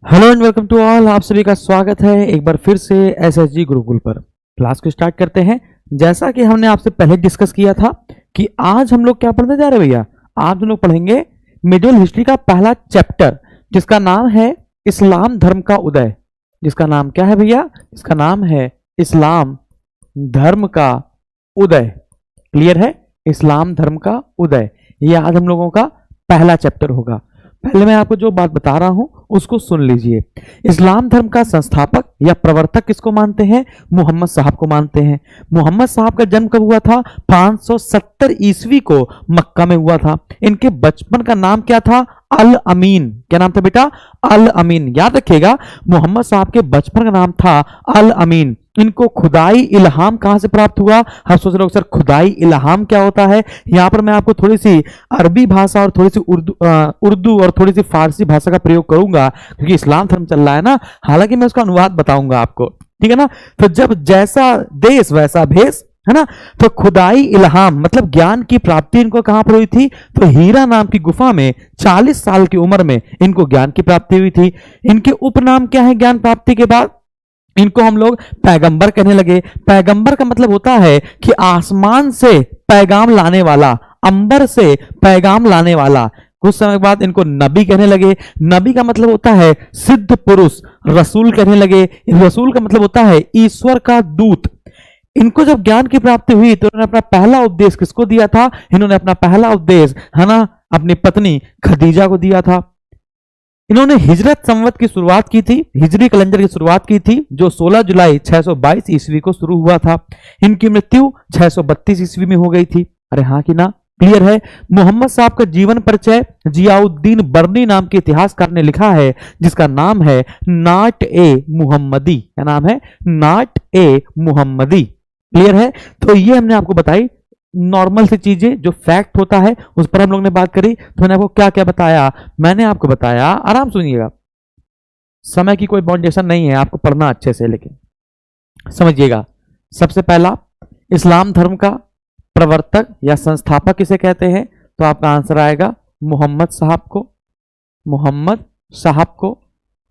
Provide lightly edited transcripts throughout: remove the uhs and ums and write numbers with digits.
Hello and welcome to all. आप सभी का स्वागत है एक बार फिर से एसएसजी गुरुकुल पर। क्लास को स्टार्ट करते हैं। जैसा कि हमने आपसे पहले डिस्कस किया था कि आज हम लोग क्या पढ़ने जा रहे हैं भैया। आज हम लोग पढ़ेंगे मिडिल हिस्ट्री का पहला चैप्टर जिसका नाम है इस्लाम धर्म का उदय। जिसका नाम क्या है भैया? इसका नाम है इस्लाम धर्म का उदय। क्लियर है? इस्लाम धर्म का उदय, ये आज हम लोगों का पहला चैप्टर होगा। पहले मैं आपको जो बात बता रहा हूं उसको सुन लीजिए। इस्लाम धर्म का संस्थापक या प्रवर्तक किसको मानते हैं? मोहम्मद साहब को मानते हैं। मोहम्मद साहब का जन्म कब हुआ था? 570 ईस्वी को मक्का में हुआ था। इनके बचपन का नाम क्या था? अल अमीन। क्या नाम था बेटा? अल अमीन। याद रखिएगा, मोहम्मद साहब के बचपन का नाम था अल अमीन। इनको खुदाई इल्हाम कहां से प्राप्त हुआ? हम सोच रहे हो सर खुदाई इल्हाम क्या होता है। यहां पर मैं आपको थोड़ी सी अरबी भाषा और थोड़ी सी उर्दू और थोड़ी सी फारसी भाषा का प्रयोग करूंगा क्योंकि इस्लाम धर्म चल रहा है ना। हालांकि मैं उसका अनुवाद बताऊंगा आपको, ठीक है ना। तो जब जैसा देश वैसा भेष, है ना। तो खुदाई इल्हाम मतलब ज्ञान की प्राप्ति इनको कहां पर हुई थी? तो हीरा नाम की गुफा में 40 साल की उम्र में इनको ज्ञान की प्राप्ति हुई थी। इनके उपनाम क्या है ज्ञान प्राप्ति के बाद? इनको हम लोग पैगंबर कहने लगे। पैगंबर का मतलब होता है कि आसमान से पैगाम लाने वाला, अंबर से पैगाम लाने वाला। कुछ समय बाद इनको नबी कहने लगे। नबी का मतलब होता है सिद्ध पुरुष। रसूल कहने लगे। रसूल का मतलब होता है ईश्वर का दूत। इनको जब ज्ञान की प्राप्ति हुई तो इन्होंने अपना पहला उपदेश किसको दिया था? इन्होंने अपना पहला उपदेश, है ना, अपनी पत्नी खदीजा को दिया था। इन्होंने हिजरत संवत की शुरुआत की थी, हिजरी कैलेंडर की शुरुआत की थी जो 16 जुलाई 622 ईस्वी को शुरू हुआ था। इनकी मृत्यु 632 ईस्वी में हो गई थी। अरे हाँ कि ना? क्लियर है? मोहम्मद साहब का जीवन परिचय जियाउद्दीन बर्नी नाम के इतिहासकार ने लिखा है जिसका नाम है नाट ए मुहम्मदी। क्या नाम है? नाट ए मुहम्मदी। क्लियर है? तो ये हमने आपको बताई नॉर्मल सी चीजें, जो फैक्ट होता है उस पर हम लोग ने बात करी। तो मैंने आपको क्या क्या बताया? मैंने आपको बताया, आराम सुनिएगा, समय की कोई बाउंडेशन नहीं है, आपको पढ़ना अच्छे से, लेकिन समझिएगा। सबसे पहला, इस्लाम धर्म का प्रवर्तक या संस्थापक किसे कहते हैं? तो आपका आंसर आएगा मोहम्मद साहब को। मोहम्मद साहब को।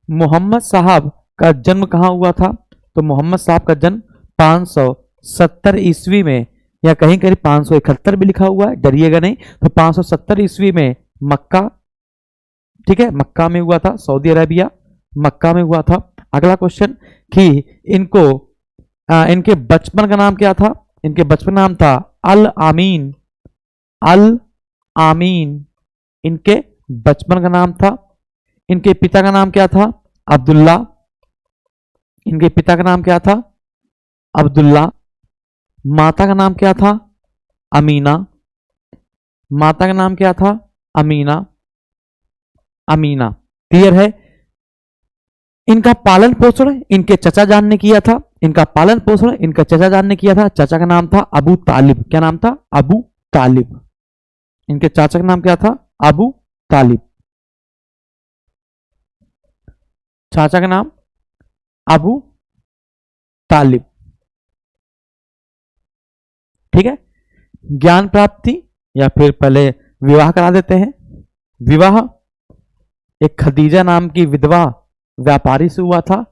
मोहम्मद साहब का जन्म कहां हुआ था? तो मोहम्मद साहब का जन्म 570 ईस्वी में, या कहीं कहीं 571 भी लिखा हुआ है, डरिएगा नहीं। तो 570 ईस्वी में मक्का, ठीक है, मक्का में हुआ था। सऊदी अरेबिया, मक्का में हुआ था। अगला क्वेश्चन कि इनको इनके बचपन का नाम क्या था? इनके बचपन नाम था अल आमीन। अल आमीन इनके बचपन का नाम था। इनके पिता का नाम क्या था? अब्दुल्ला। इनके पिता का नाम क्या था? अब्दुल्ला। माता का नाम क्या था? अमीना। माता का नाम क्या था? अमीना। अमीना। क्लियर है? इनका पालन पोषण इनके चचा जान ने किया था। इनका पालन पोषण इनका चचा जान ने किया था। चचा का नाम था अबू तालिब। क्या नाम था? अबू तालिब। इनके चाचा का नाम क्या था? अबू तालिब। चाचा का नाम अबू तालिब। ठीक है। ज्ञान प्राप्ति, या फिर पहले विवाह करा देते हैं। विवाह एक खदीजा नाम की विधवा व्यापारी से हुआ था,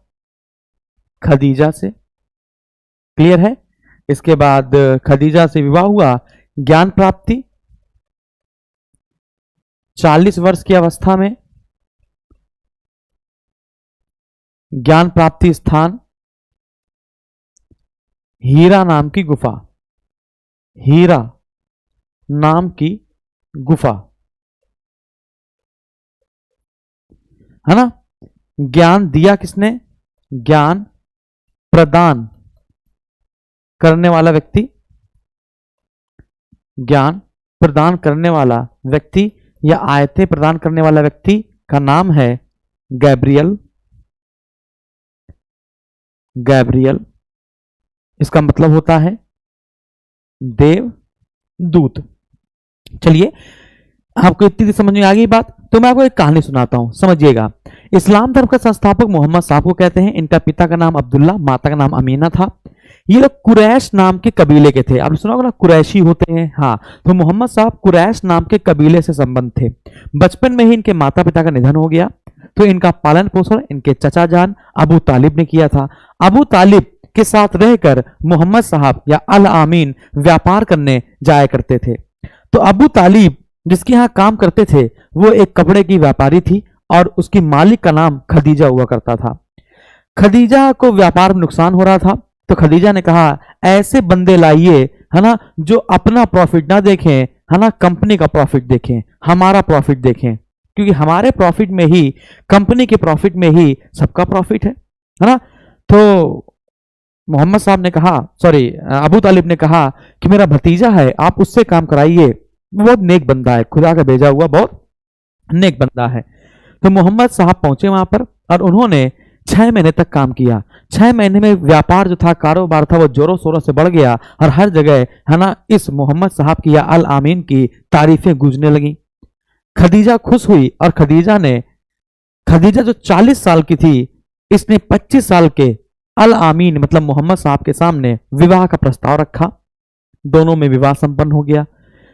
खदीजा से। क्लियर है? इसके बाद खदीजा से विवाह हुआ। ज्ञान प्राप्ति 40 वर्ष की अवस्था में। ज्ञान प्राप्ति स्थान हीरा नाम की गुफा। हीरा नाम की गुफा, है ना। ज्ञान दिया किसने? ज्ञान प्रदान करने वाला व्यक्ति। ज्ञान प्रदान करने वाला व्यक्ति या आयतें प्रदान करने वाला व्यक्ति का नाम है गैब्रियल। गैब्रियल इसका मतलब होता है देव दूत। चलिए, आपको इतनी समझ में आ गई बात, तो मैं आपको एक कहानी सुनाता हूं, समझिएगा। इस्लाम धर्म का संस्थापक मोहम्मद साहब को कहते हैं। इनका पिता का नाम अब्दुल्ला, माता का नाम अमीना था। ये लोग कुरैश नाम के कबीले के थे। आपने सुना होगा ना, कुरैशी होते हैं। हाँ, तो मोहम्मद साहब कुरैश नाम के कबीले से संबंध थे। बचपन में ही इनके माता पिता का निधन हो गया, तो इनका पालन पोषण इनके चचा जान अबू तालिब ने किया था। अबू तालिब के साथ रहकर मोहम्मद साहब या अल आमीन व्यापार करने जाया करते थे। तो अबू तालिब जिसके यहाँ काम करते थे, वो एक कपड़े की व्यापारी थी और उसकी मालिक का नाम खदीजा हुआ करता था। खदीजा को व्यापार में नुकसान हो रहा था, तो खदीजा ने कहा ऐसे बंदे लाइए, है ना, जो अपना प्रॉफिट ना देखें, है ना, कंपनी का प्रॉफिट देखें, हमारा प्रॉफिट देखें, क्योंकि हमारे प्रॉफिट में ही, कंपनी के प्रॉफिट में ही सबका प्रॉफिट है ना। तो मोहम्मद साहब ने कहा, सॉरी अबू तालिब ने कहा कि मेरा भतीजा है, आप उससे काम कराइए, बहुत नेक बंदा है, खुदा का भेजा हुआ बहुत नेक बंदा है। तो मोहम्मद साहब पहुंचे वहां पर और उन्होंने 6 महीने तक काम किया। 6 महीने में व्यापार जो था, कारोबार था, वो जोरों शोरों से बढ़ गया और हर जगह, है ना, इस मोहम्मद साहब की या अल आमीन की तारीफें गूंजने लगी। खदीजा खुश हुई और खदीजा जो 40 साल की थी, इसने 25 साल के अल आमीन मतलब मोहम्मद साहब के सामने विवाह का प्रस्ताव रखा। दोनों में विवाह संपन्न हो गया।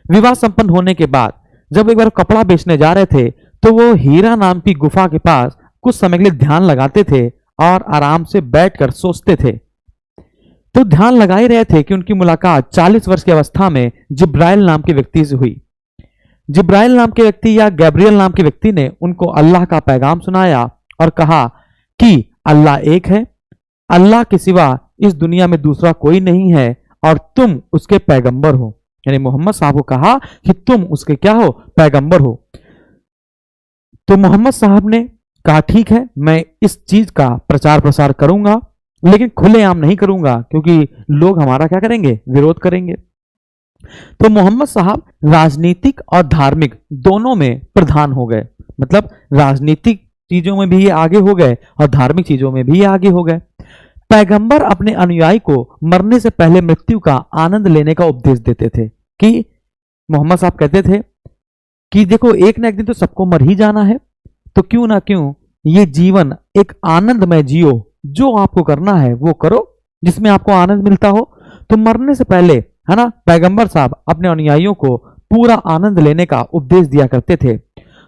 विवाह संपन्न होने के बाद जब एक बार कपड़ा बेचने जा रहे थे, तो वो हीरा नाम की गुफा के पास कुछ समय के लिए ध्यान लगाते थे और आराम से बैठकर सोचते थे। तो ध्यान लगा ही रहे थे कि उनकी मुलाकात 40 वर्ष की अवस्था में जिब्राइल नाम के व्यक्ति से हुई। जिब्राइल नाम के व्यक्ति या गैब्रियल नाम के व्यक्ति ने उनको अल्लाह का पैगाम सुनाया और कहा कि अल्लाह एक है, अल्लाह के सिवा इस दुनिया में दूसरा कोई नहीं है और तुम उसके पैगंबर हो। यानी मोहम्मद साहब को कहा कि तुम उसके क्या हो, पैगंबर हो। तो मोहम्मद साहब ने कहा ठीक है, मैं इस चीज का प्रचार प्रसार करूंगा, लेकिन खुलेआम नहीं करूंगा क्योंकि लोग हमारा क्या करेंगे, विरोध करेंगे। तो मोहम्मद साहब राजनीतिक और धार्मिक दोनों में प्रधान हो गए। मतलब राजनीतिक चीजों में भी ये आगे हो गए और धार्मिक चीजों में भी ये आगे हो गए। पैगंबर अपने अनुयायी को मरने से पहले मृत्यु का आनंद लेने का उपदेश देते थे। कि मोहम्मद साहब कहते थे कि देखो एक ना एक दिन तो सबको मर ही जाना है, तो क्यों ना क्यों ये जीवन एक आनंदमय जियो, जो आपको करना है वो करो जिसमें आपको आनंद मिलता हो। तो मरने से पहले, है ना, पैगंबर साहब अपने अनुयायियों को पूरा आनंद लेने का उपदेश दिया करते थे।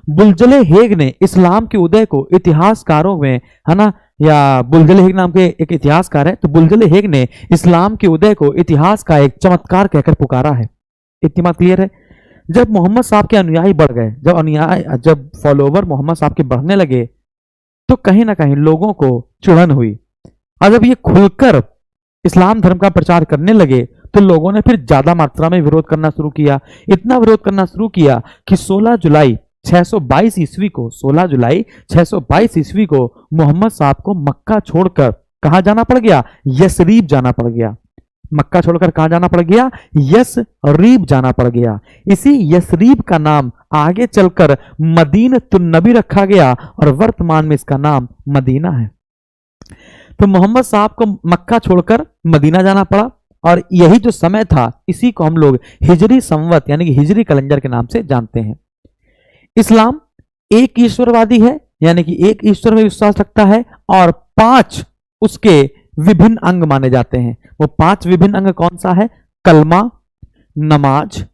बुलजले हेग ने इस्लाम के उदय को इतिहासकारों में, है ना, या बुलजले हेग नाम के एक इतिहासकार है, तो बुलजले हेग ने इस्लाम के उदय को इतिहास का एक चमत्कार कहकर पुकारा है। इतनी बात क्लियर है। जब मोहम्मद साहब के अनुयायी बढ़ गए, जब फॉलोवर मोहम्मद साहब के बढ़ने लगे, तो कहीं ना कहीं लोगों को चुड़न हुई और जब ये खुलकर इस्लाम धर्म का प्रचार करने लगे, तो लोगों ने फिर ज्यादा मात्रा में विरोध करना शुरू किया। इतना विरोध करना शुरू किया कि 16 जुलाई 622 ईस्वी को 16 जुलाई 622 ईस्वी को मोहम्मद साहब को मक्का छोड़कर कहां जाना पड़ गया, यसरीब जाना पड़ गया। मक्का छोड़कर कहां जाना पड़ गया, यसरीब जाना पड़ गया। इसी यसरीब का नाम आगे चलकर मदीनतुन्नबी रखा गया और वर्तमान में इसका नाम मदीना है। तो मोहम्मद साहब को मक्का छोड़कर मदीना जाना पड़ा और यही जो समय था, इसी को हम लोग हिजरी संवत यानी कि हिजरी कैलेंडर के नाम से जानते हैं। इस्लाम एक ईश्वरवादी है, यानी कि एक ईश्वर में विश्वास रखता है और 5 उसके विभिन्न अंग माने जाते हैं। वो 5 विभिन्न अंग कौन सा है, कलमा, नमाज,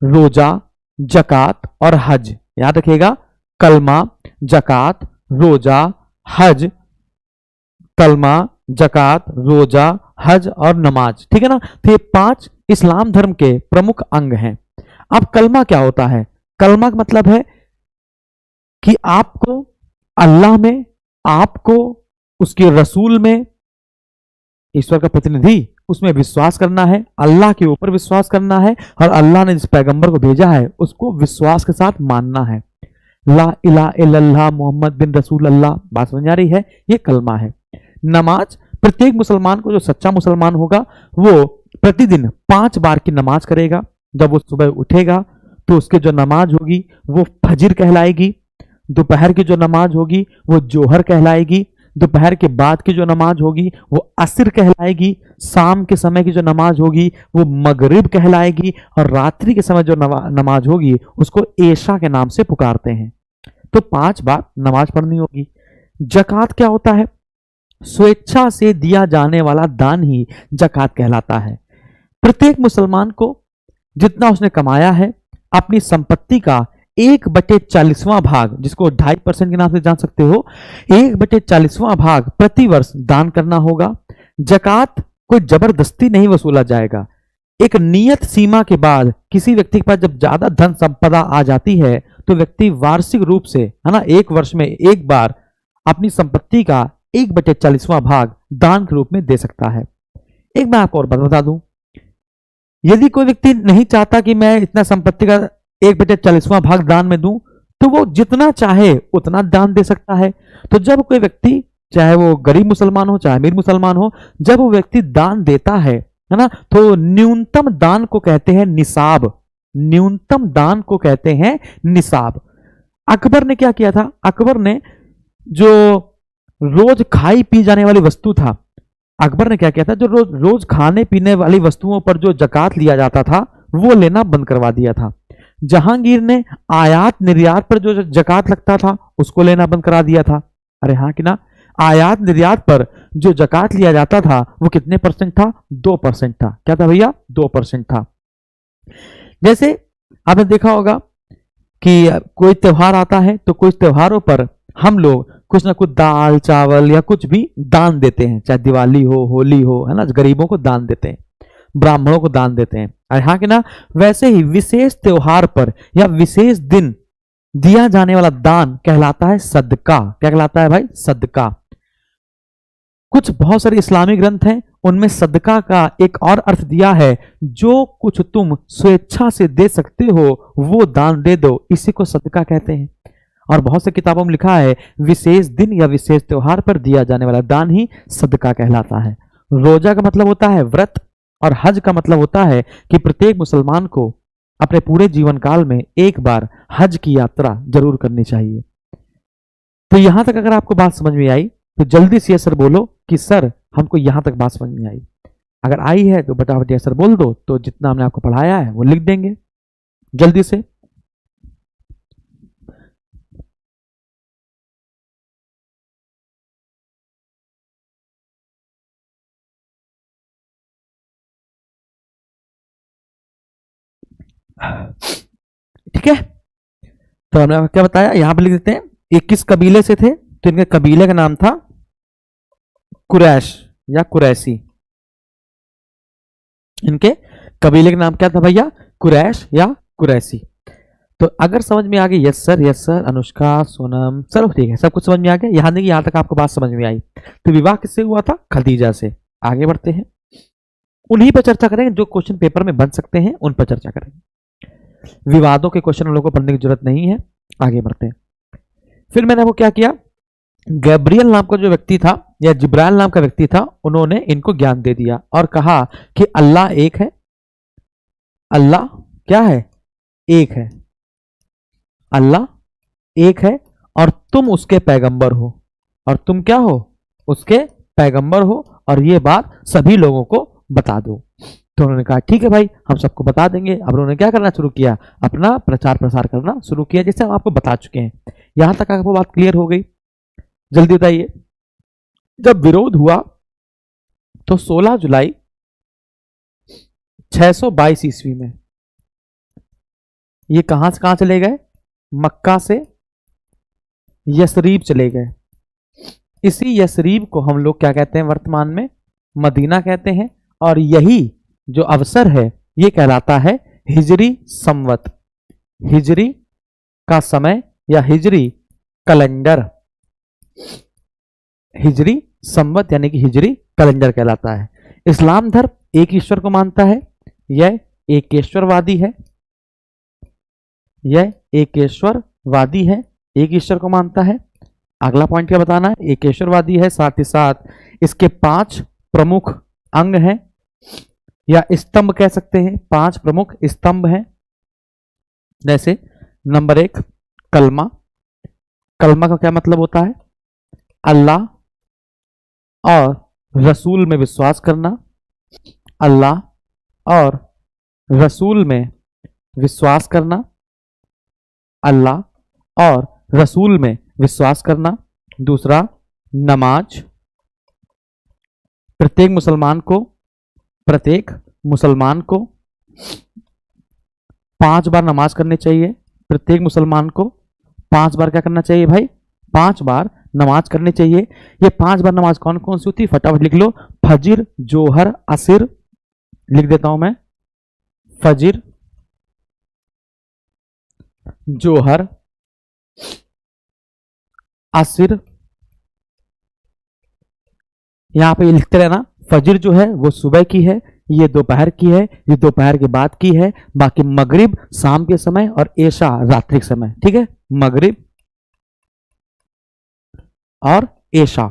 रोजा, जकात और हज। याद रखिएगा, कलमा, जकात, रोजा, हज, कलमा, जकात, रोजा, हज और नमाज। ठीक है ना। तो ये 5 इस्लाम धर्म के प्रमुख अंग हैं। अब कलमा क्या होता है? कलमा का मतलब है कि आपको अल्लाह में, आपको उसके रसूल में, ईश्वर का प्रतिनिधि, उसमें विश्वास करना है, अल्लाह के ऊपर विश्वास करना है और अल्लाह ने जिस पैगंबर को भेजा है उसको विश्वास के साथ मानना है। ला इलाहा इल्लल्लाह मोहम्मद बिन रसूल अल्लाह। बात समझ आ रही है? ये कलमा है। नमाज, प्रत्येक मुसलमान को, जो सच्चा मुसलमान होगा, वो प्रतिदिन 5 बार की नमाज करेगा। जब वो सुबह उठेगा तो उसकी जो नमाज होगी वो फजर कहलाएगी, दोपहर की जो नमाज होगी वो जोहर कहलाएगी, दोपहर के बाद की जो नमाज होगी वो असर कहलाएगी, शाम के समय की जो नमाज होगी वो मगरिब कहलाएगी और रात्रि के समय जो नमाज होगी उसको ऐशा के नाम से पुकारते हैं। तो 5 बार नमाज पढ़नी होगी। जकात क्या होता है? स्वेच्छा से दिया जाने वाला दान ही जकात कहलाता है। प्रत्येक मुसलमान को जितना उसने कमाया है अपनी संपत्ति का 1/40वां भाग, जिसको 2.5% के नाम से जान सकते हो, 1/40वां भाग प्रतिवर्ष दान करना होगा। जकात कोई जबरदस्ती नहीं वसूला जाएगा। एक नियत सीमा के बाद किसी व्यक्ति के पास जब ज्यादा धन संपदा आ जाती है तो व्यक्ति वार्षिक रूप से, है ना, एक वर्ष में एक बार अपनी संपत्ति का 1/40वां भाग दान के रूप में दे सकता है। एक मैं आपको और बात बता दूं, यदि कोई व्यक्ति नहीं चाहता कि मैं इतना संपत्ति का 1/40वां भाग दान में दूं, तो वो जितना चाहे उतना दान दे सकता है। तो जब कोई व्यक्ति, चाहे वो गरीब मुसलमान हो चाहे अमीर मुसलमान हो, जब वो व्यक्ति दान देता है ना, तो न्यूनतम दान को कहते हैं निसाब। न्यूनतम दान को कहते हैं निसाब। अकबर ने क्या किया था? अकबर ने जो रोज खाई पी जाने वाली वस्तु था, अकबर ने क्या किया था, जो रोज रोज खाने पीने वाली वस्तुओं पर जो जकात लिया जाता था वो लेना बंद करवा दिया था। जहांगीर ने आयात निर्यात पर जो जकात लगता था उसको लेना बंद करा दिया था। अरे हाँ कि ना, आयात निर्यात पर जो जकात लिया जाता था वो कितने परसेंट था? 2% था। क्या था भैया? 2% था। जैसे आपने देखा होगा कि कोई त्योहार आता है तो कुछ त्योहारों पर हम लोग कुछ ना कुछ दाल चावल या कुछ भी दान देते हैं, चाहे दिवाली हो, होली हो, है ना, गरीबों को दान देते हैं, ब्राह्मणों को दान देते हैं। हाँ कि ना, वैसे ही विशेष त्योहार पर या विशेष दिन दिया जाने वाला दान कहलाता है सदका। क्या कहलाता है भाई? सदका। कुछ बहुत सारे इस्लामी ग्रंथ हैं, उनमें सदका का एक और अर्थ दिया है, जो कुछ तुम स्वेच्छा से दे सकते हो वो दान दे दो, इसी को सदका कहते हैं। और बहुत से किताबों में लिखा है विशेष दिन या विशेष त्योहार पर दिया जाने वाला दान ही सदका कहलाता है। रोजा का मतलब होता है व्रत, और हज का मतलब होता है कि प्रत्येक मुसलमान को अपने पूरे जीवन काल में एक बार हज की यात्रा जरूर करनी चाहिए। तो यहां तक अगर आपको बात समझ में आई तो जल्दी से सर बोलो कि सर हमको यहां तक बात समझ में आई। अगर आई है तो फटाफट सर बोल दो, तो जितना हमने आपको पढ़ाया है वो लिख देंगे जल्दी से। ठीक है, तो हमने क्या बताया, यहां पर लिख देते हैं। ये किस कबीले से थे? तो इनके कबीले का नाम था कुरैश या कुरैशी। इनके कबीले का नाम क्या था भैया? कुरैश या कुरैशी। तो अगर समझ में आ गई, यस सर, अनुष्का, सोनम, चलो ठीक है, सब कुछ समझ में आ गया। यहां देखिए, यहां तक आपको बात समझ में आई। तो विवाह किससे हुआ था? खदीजा से। आगे बढ़ते हैं, उन्हीं पर चर्चा करेंगे जो क्वेश्चन पेपर में बन सकते हैं, उन पर चर्चा करेंगे। विवादों के क्वेश्चन हम लोगों को पढ़ने की जरूरत नहीं है। आगे बढ़ते हैं। फिर मैंने वो क्या किया, गैब्रियल नाम का जो व्यक्ति था या जिब्राइल नाम का व्यक्ति था, उन्होंने इनको ज्ञान दे दिया और कहा कि अल्लाह एक है। अल्लाह क्या है? एक है। अल्लाह एक है और तुम उसके पैगंबर हो, और तुम क्या हो? उसके पैगंबर हो, और ये बात सभी लोगों को बता दो। तो उन्होंने कहा ठीक है भाई, हम सबको बता देंगे। अब उन्होंने क्या करना शुरू किया? अपना प्रचार प्रसार करना शुरू किया, जैसे हम आपको बता चुके हैं। यहां तक आपको बात क्लियर हो गई? जल्दी बताइए। जब विरोध हुआ तो 16 जुलाई 622 ईस्वी में ये कहां से कहां चले गए? मक्का से यसरीब चले गए। इसी यसरीब को हम लोग क्या कहते हैं वर्तमान में? मदीना कहते हैं। और यही जो अवसर है ये कहलाता है हिजरी संवत। हिजरी का समय या हिजरी कैलेंडर, हिजरी संवत यानी कि हिजरी कैलेंडर कहलाता है। इस्लाम धर्म एक ईश्वर को मानता है, यह एकेश्वरवादी है। यह एकेश्वरवादी है, एक ईश्वर को मानता है। अगला पॉइंट क्या बताना है? एकेश्वरवादी है, साथ ही साथ इसके 5 प्रमुख अंग हैं या स्तंभ कह सकते हैं। 5 प्रमुख स्तंभ हैं। जैसे नंबर 1 कलमा। कलमा का क्या मतलब होता है? अल्लाह और रसूल में विश्वास करना। अल्लाह और रसूल में विश्वास करना। अल्लाह और रसूल में विश्वास करना। दूसरा नमाज, प्रत्येक मुसलमान को 5 बार नमाज करनी चाहिए। प्रत्येक मुसलमान को 5 बार क्या करना चाहिए भाई? 5 बार नमाज करनी चाहिए। ये 5 बार नमाज कौन कौन सी होती है? फटाफट लिख लो। फजर, जोहर, असर, लिख देता हूं मैं, फजर, जोहर, असर। यहां पे लिखते रहना, फजर जो है वो सुबह की है, ये दोपहर की है, ये दोपहर के बाद की है, बाकी मगरिब शाम के समय और ऐशा रात्रि के समय। ठीक है, मगरिब और ऐशा।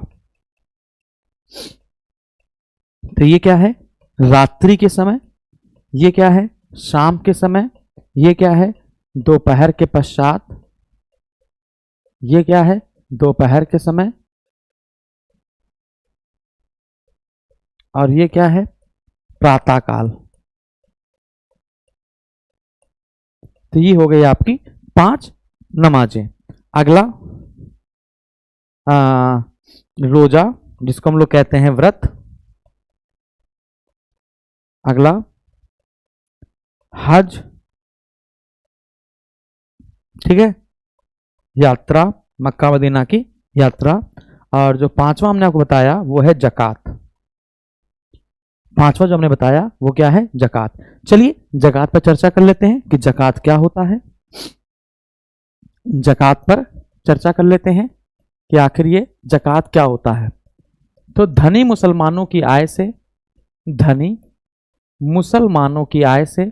तो ये क्या है? रात्रि के समय, ये क्या है? शाम के समय, ये क्या है? दोपहर के पश्चात, ये क्या है? दोपहर के समय, और ये क्या है? प्रातः काल। तो ये हो गई आपकी 5 नमाजें। अगला रोजा, जिसको हम लोग कहते हैं व्रत। अगला हज, ठीक है, यात्रा, मक्का मदीना की यात्रा। और जो 5वां हमने आपको बताया वो है जकात। 5वां जो हमने बताया वो क्या है? जकात। चलिए जकात पर चर्चा कर लेते हैं कि जकात क्या होता है। जकात पर चर्चा कर लेते हैं कि आखिर ये जकात क्या होता है। तो धनी मुसलमानों की आय से, धनी मुसलमानों की आय से,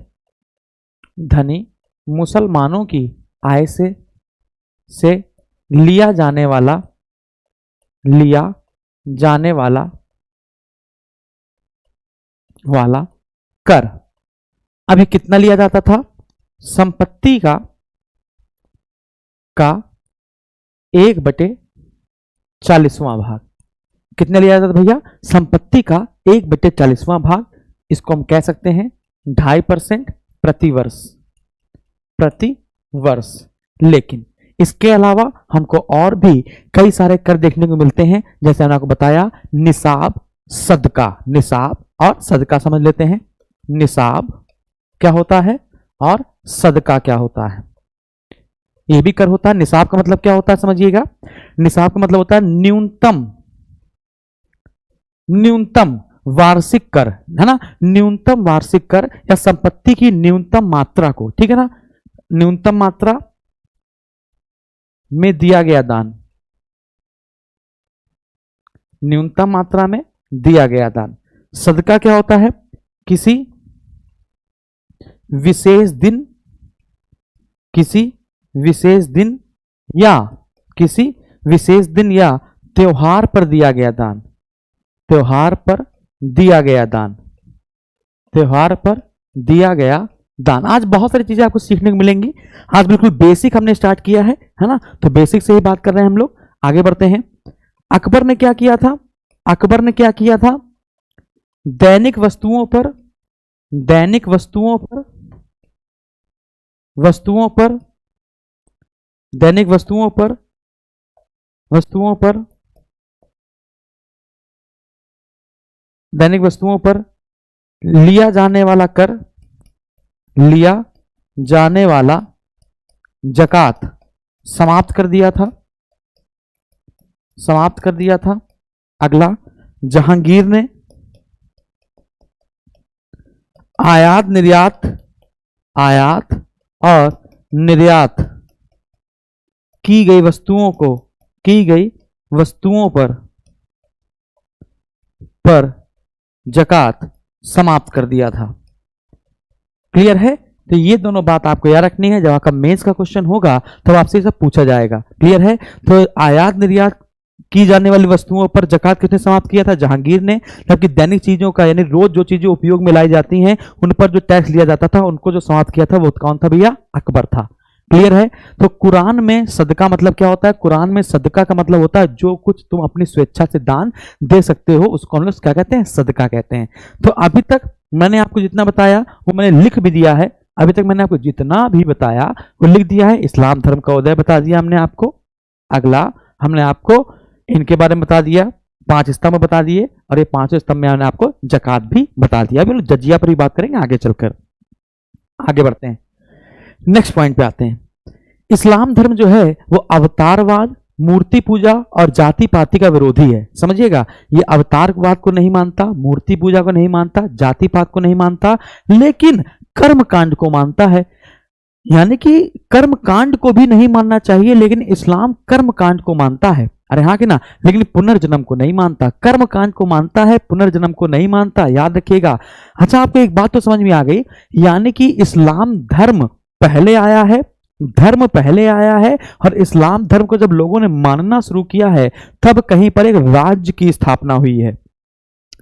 धनी मुसलमानों की आय से लिया जाने वाला कर। अभी कितना लिया जाता था? संपत्ति का 1/40वां भाग। कितने लिया जाता था भैया? संपत्ति का 1/40वां भाग। इसको हम कह सकते हैं 2.5% प्रति वर्ष। लेकिन इसके अलावा हमको और भी कई सारे कर देखने को मिलते हैं, जैसे मैंने आपको बताया निसाब, सदका। निसाब और सदका समझ लेते हैं। निसाब क्या होता है और सदका क्या होता है? ये भी कर होता है। निसाब का मतलब क्या होता है समझिएगा। निसाब का मतलब होता है न्यूनतम वार्षिक कर, है ना। न्यूनतम वार्षिक कर या संपत्ति की न्यूनतम मात्रा को, ठीक है ना, न्यूनतम मात्रा में दिया गया दान, न्यूनतम मात्रा में दिया गया दान। सदका क्या होता है? किसी विशेष दिन, किसी विशेष दिन या त्योहार पर दिया गया दान, त्योहार पर दिया गया दान, त्योहार पर दिया गया दान। आज बहुत सारी चीजें आपको सीखने को मिलेंगी। आज बिल्कुल बेसिक हमने स्टार्ट किया है ना, तो बेसिक से ही बात कर रहे हैं हम लोग। आगे बढ़ते हैं। अकबर ने क्या किया था? अकबर ने क्या किया था? दैनिक वस्तुओं पर दैनिक वस्तुओं पर लिया जाने वाला कर, लिया जाने वाला जकात समाप्त कर दिया था, समाप्त कर दिया था। अगला, जहांगीर ने आयात और निर्यात की गई वस्तुओं पर जकात समाप्त कर दिया था। क्लियर है? तो ये दोनों बात आपको याद रखनी है। जब आपका मेंस का क्वेश्चन होगा तब आपसे सब पूछा जाएगा। क्लियर है? तो आयात निर्यात की जाने वाली वस्तुओं पर जकात किसने समाप्त किया था? जहांगीर ने। जबकि दैनिक चीजों का, यानी रोज जो चीजें उपयोग में लाई जाती हैं उन पर जो टैक्स लिया जाता था, उनको जो समाप्त किया था वो कौन था भैया? अकबर था। क्लियर है? तो कुरान में सदका मतलब क्या होता है? कुरान में सदका का मतलब होता है जो कुछ तुम अपनी स्वेच्छा से दान दे सकते हो, उसको हम लोग क्या कहते हैं? सदका कहते हैं। तो अभी तक मैंने आपको जितना बताया वो मैंने लिख भी दिया है। अभी तक मैंने आपको जितना भी बताया वो लिख दिया है। इस्लाम धर्म का उदय बता दिया हमने आपको। अगला, हमने आपको इनके बारे में बता दिया, 5 स्तंभ बता दिए, और ये 5 स्तंभ में मैंने आपको जकात भी बता दिया। अभी जजिया पर ही बात करेंगे आगे चलकर। आगे बढ़ते हैं, नेक्स्ट पॉइंट पे आते हैं। इस्लाम धर्म जो है वो अवतारवाद, मूर्ति पूजा और जाति पाति का विरोधी है। समझिएगा, ये अवतारवाद को नहीं मानता, मूर्ति पूजा को नहीं मानता, जाति पात को नहीं मानता, लेकिन कर्म कांड को मानता है। यानी कि कर्म कांड को भी नहीं मानना चाहिए, लेकिन इस्लाम कर्म कांड को मानता है। अरे हाँ कि ना, लेकिन पुनर्जन्म को नहीं मानता, कर्म कांड को मानता है, पुनर्जन्म को नहीं मानता, याद रखिएगा। अच्छा, आपको एक बात तो समझ में आ गई, यानी कि इस्लाम धर्म पहले आया है, धर्म पहले आया है, और इस्लाम धर्म को जब लोगों ने मानना शुरू किया है तब कहीं पर एक राज्य की स्थापना हुई है।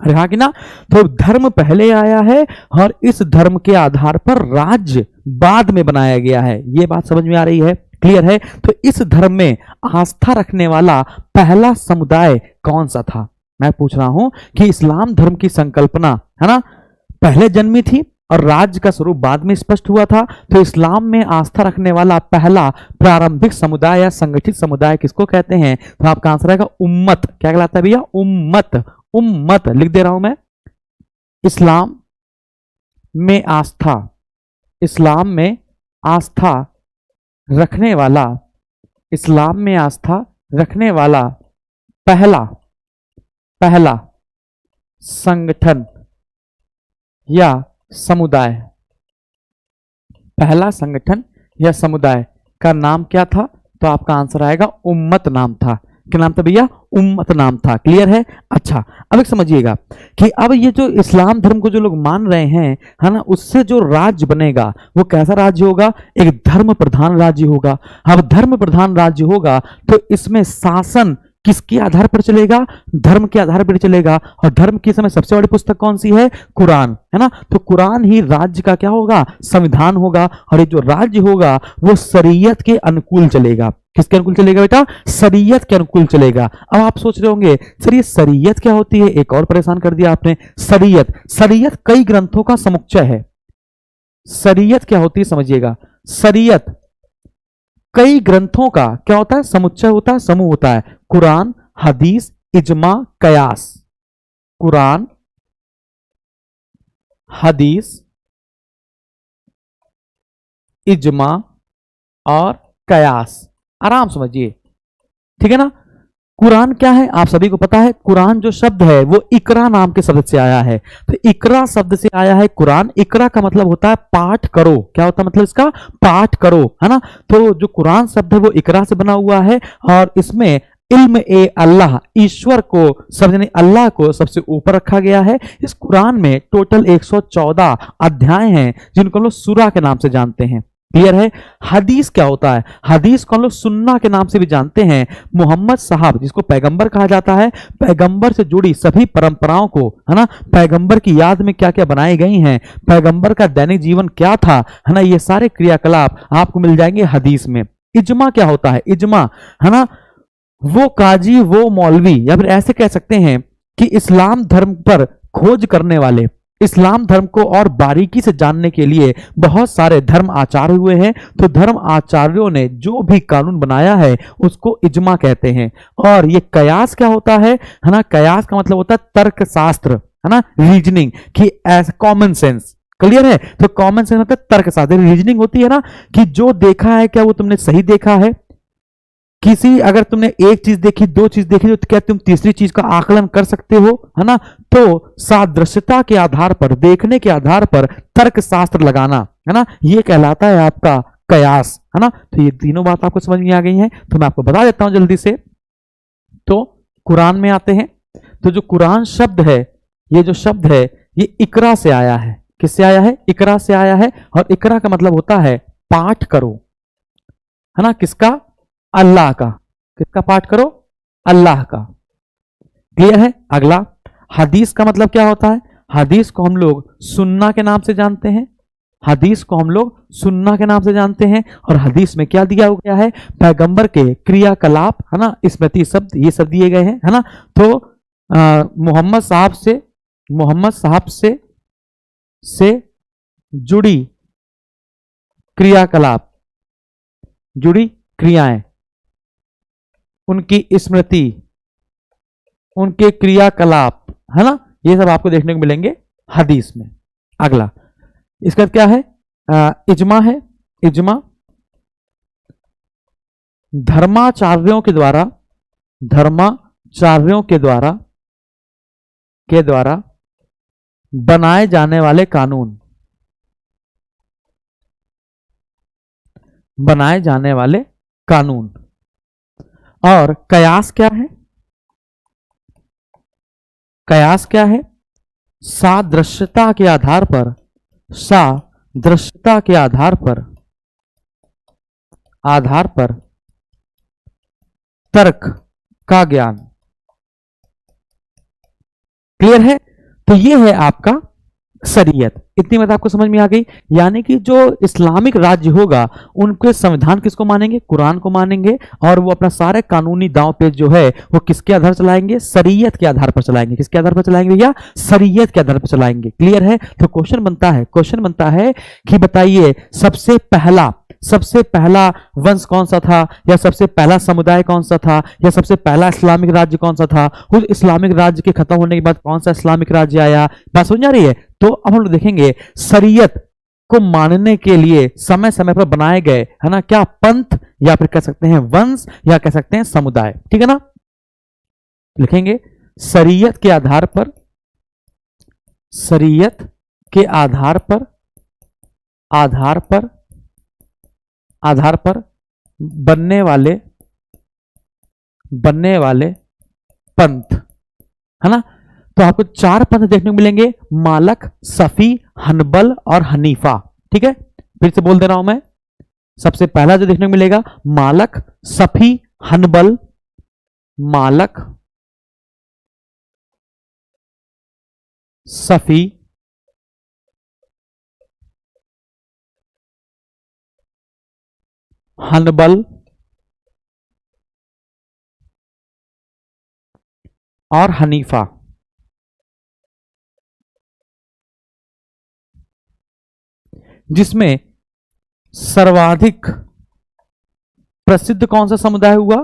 अरे हाँ कि ना, तो धर्म पहले आया है और इस धर्म के आधार पर राज्य बाद में बनाया गया है। ये बात समझ में आ रही है, क्लियर है? तो इस धर्म में आस्था रखने वाला पहला समुदाय कौन सा था? मैं पूछ रहा हूं कि इस्लाम धर्म की संकल्पना है ना पहले जन्मी थी और राज्य का स्वरूप बाद में स्पष्ट हुआ था। तो इस्लाम में आस्था रखने वाला पहला प्रारंभिक समुदाय या संगठित समुदाय किसको कहते हैं? तो आपका आंसर आएगा उम्मत। क्या कहलाता है भैया? उम्मत। उम्मत लिख दे रहा हूं मैं। इस्लाम में आस्था, इस्लाम में आस्था रखने वाला, इस्लाम में आस्था रखने वाला पहला संगठन या समुदाय, पहला संगठन या समुदाय का नाम क्या था? तो आपका आंसर आएगा उम्मत नाम था। क्या नाम था भैया? उम्मत नाम था। क्लियर है? अच्छा, अब एक समझिएगा कि अब ये जो इस्लाम धर्म को जो लोग मान रहे हैं है ना, उससे जो राज्य बनेगा वो कैसा राज्य होगा? एक धर्म प्रधान राज्य होगा। अब धर्म प्रधान राज्य होगा तो इसमें शासन किसके आधार पर चलेगा? धर्म के आधार पर चलेगा। और धर्म की समय सबसे बड़ी पुस्तक कौन सी है? कुरान, है ना। तो कुरान ही राज्य का क्या होगा? संविधान होगा। और ये जो राज्य होगा वो शरीयत के अनुकूल चलेगा। किसके अनुकूल चलेगा बेटा? शरीयत के अनुकूल चलेगा। अब आप सोच रहे होंगे सर ये शरीयत क्या होती है? एक और परेशान कर दिया आपने। शरीयत, शरीयत कई ग्रंथों का समुच्चय है। शरीयत क्या होती है समझिएगा। शरीयत कई ग्रंथों का क्या होता है? समुच्चय होता है, समूह होता है। कुरान, हदीस, इजमा, कयास। कुरान, हदीस, इजमा और कयास। आराम समझिए, ठीक है ना। कुरान क्या है आप सभी को पता है। कुरान जो शब्द है वो इकरा नाम के शब्द से आया है। तो इकरा शब्द से आया है कुरान। इकरा का मतलब होता है पाठ करो। क्या होता है मतलब इसका? पाठ करो, है ना। तो जो कुरान शब्द है वो इकरा से बना हुआ है और इसमें इल्म ए अल्लाह, ईश्वर को सब यानी अल्लाह को सबसे ऊपर रखा गया है। इस कुरान में टोटल 114 अध्याय हैं जिनको हम लोग सूरा के नाम से जानते हैं। क्लियर है? हदीस क्या होता है? हदीस को हम लोग सुन्ना के नाम से भी जानते हैं। मोहम्मद साहब जिसको पैगंबर कहा जाता है, पैगंबर से जुड़ी सभी परंपराओं को, है ना, पैगंबर की याद में क्या क्या बनाई गई हैं, पैगंबर का दैनिक जीवन क्या था, है ना, ये सारे क्रियाकलाप आपको मिल जाएंगे हदीस में। इजमा क्या होता है? इजमा, है ना, वो काजी, वो मौलवी, या फिर ऐसे कह सकते हैं कि इस्लाम धर्म पर खोज करने वाले, इस्लाम धर्म को और बारीकी से जानने के लिए बहुत सारे धर्म आचार्य हुए हैं। तो धर्म आचार्यों ने जो भी कानून बनाया है उसको इजमा कहते हैं। और ये कयास क्या होता है ना, कयास का मतलब होता है तर्क शास्त्र, है ना, रीजनिंग की एज कॉमन सेंस। क्लियर है? तो कॉमन सेंस मतलब तर्क शास्त्र। रीजनिंग होती है ना कि जो देखा है क्या वो तुमने सही देखा है। किसी अगर तुमने एक चीज देखी, दो चीज देखी, तो क्या तुम तीसरी चीज का आकलन कर सकते हो, है ना। तो सादृश्यता के आधार पर, देखने के आधार पर तर्क शास्त्र लगाना, है ना, ये कहलाता है आपका कयास, है ना। तो ये तीनों बात आपको समझ में आ गई हैं। तो मैं आपको बता देता हूं जल्दी से। तो कुरान में आते हैं। तो जो कुरान शब्द है, ये जो शब्द है ये इकरा से आया है। किससे आया है? इकरा से आया है। और इकरा का मतलब होता है पाठ करो, है ना। किसका? अल्लाह का। किसका पाठ करो? अल्लाह का। क्लियर है? अगला, हदीस का मतलब क्या होता है? हदीस को हम लोग सुन्ना के नाम से जानते हैं। हदीस को हम लोग सुन्ना के नाम से जानते हैं। और हदीस में क्या दिया गया है? पैगंबर के क्रियाकलाप, है ना, स्मृति शब्द, ये सब दिए गए हैं, है ना। तो मोहम्मद साहब से जुड़ी क्रियाकलाप, जुड़ी क्रियाएं, उनकी स्मृति, उनके क्रियाकलाप, है ना, ये सब आपको देखने को मिलेंगे हदीस में। अगला इसका क्या है, इजमा है। इजमा धर्माचार्यों के द्वारा, धर्माचार्यों के द्वारा बनाए जाने वाले कानून, बनाए जाने वाले कानून। और कयास क्या है, कयास क्या है, सादृश्यता के आधार पर, सादृश्यता के आधार पर तर्क का ज्ञान। क्लियर है? तो ये है आपका शरीयत। इतनी बात आपको समझ में आ गई। यानी कि जो इस्लामिक राज्य होगा उनके संविधान किसको मानेंगे, कुरान को मानेंगे, और वो अपना सारे कानूनी दांव पेच जो है वो किसके आधार चलाएंगे, शरीयत के आधार पर चलाएंगे। किसके आधार पर चलाएंगे भैया, शरीयत के आधार पर चलाएंगे। क्लियर है? तो क्वेश्चन बनता है कि बताइए सबसे पहला वंश कौन सा था, या सबसे पहला समुदाय कौन सा था, या सबसे पहला इस्लामिक राज्य कौन सा था। उस इस्लामिक राज्य के खत्म होने के बाद कौन सा इस्लामिक राज्य आया। बात समझ आ रही है? तो अब हम लोग देखेंगे शरीयत को मानने के लिए समय समय पर बनाए गए, है ना, क्या पंथ, या फिर कह सकते हैं वंश, या कह सकते हैं समुदाय। ठीक है ना? लिखेंगे शरीयत के आधार पर, शरीयत के आधार पर बनने वाले पंथ, है ना। तो आपको 4 पंथ देखने को मिलेंगे, मालक, सफी, हनबल और हनीफा। ठीक है, फिर से बोल दे रहा हूं मैं। सबसे पहला जो देखने को मिलेगा मालक, सफी, हनबल, मालक, सफी, हनबल और हनीफा। जिसमें सर्वाधिक प्रसिद्ध कौन सा समुदाय हुआ,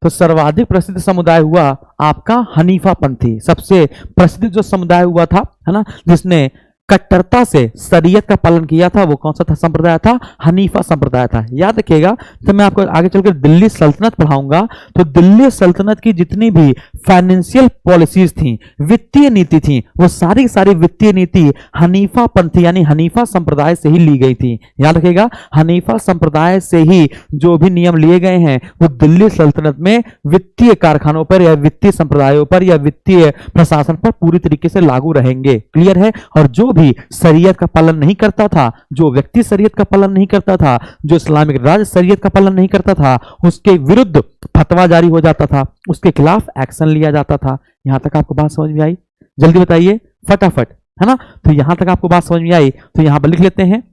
तो सर्वाधिक प्रसिद्ध समुदाय हुआ आपका हनीफा पंथी। सबसे प्रसिद्ध जो समुदाय हुआ था, है ना, जिसने कट्टरता से शरीयत का पालन किया था, वो कौन सा था संप्रदाय था, हनीफा संप्रदाय था। याद रखिएगा, तो मैं आपको आगे चलकर दिल्ली सल्तनत पढ़ाऊंगा, तो दिल्ली सल्तनत की जितनी भी फाइनेंशियल पॉलिसीज थी, वित्तीय नीति थी, वो सारी सारी वित्तीय नीति हनीफा पंथी यानी हनीफा संप्रदाय से ही ली गई थी। याद रखिएगा, हनीफा संप्रदाय से ही जो भी नियम लिए गए हैं वो दिल्ली सल्तनत में वित्तीय कारखानों पर या वित्तीय संप्रदायों पर या वित्तीय प्रशासन पर पूरी तरीके से लागू रहेंगे। क्लियर है? और जो भी शरीयत का पालन नहीं करता था, जो व्यक्ति शरीयत का पालन नहीं करता था, जो इस्लामिक राज्य शरीयत का पालन नहीं करता था, उसके विरुद्ध फतवा जारी हो जाता था, उसके खिलाफ एक्शन लिया जाता था। यहां तक आपको बात समझ में आई? जल्दी बताइए फटाफट, है ना। तो यहां तक आपको बात समझ में आई, तो यहां पर लिख लेते हैं,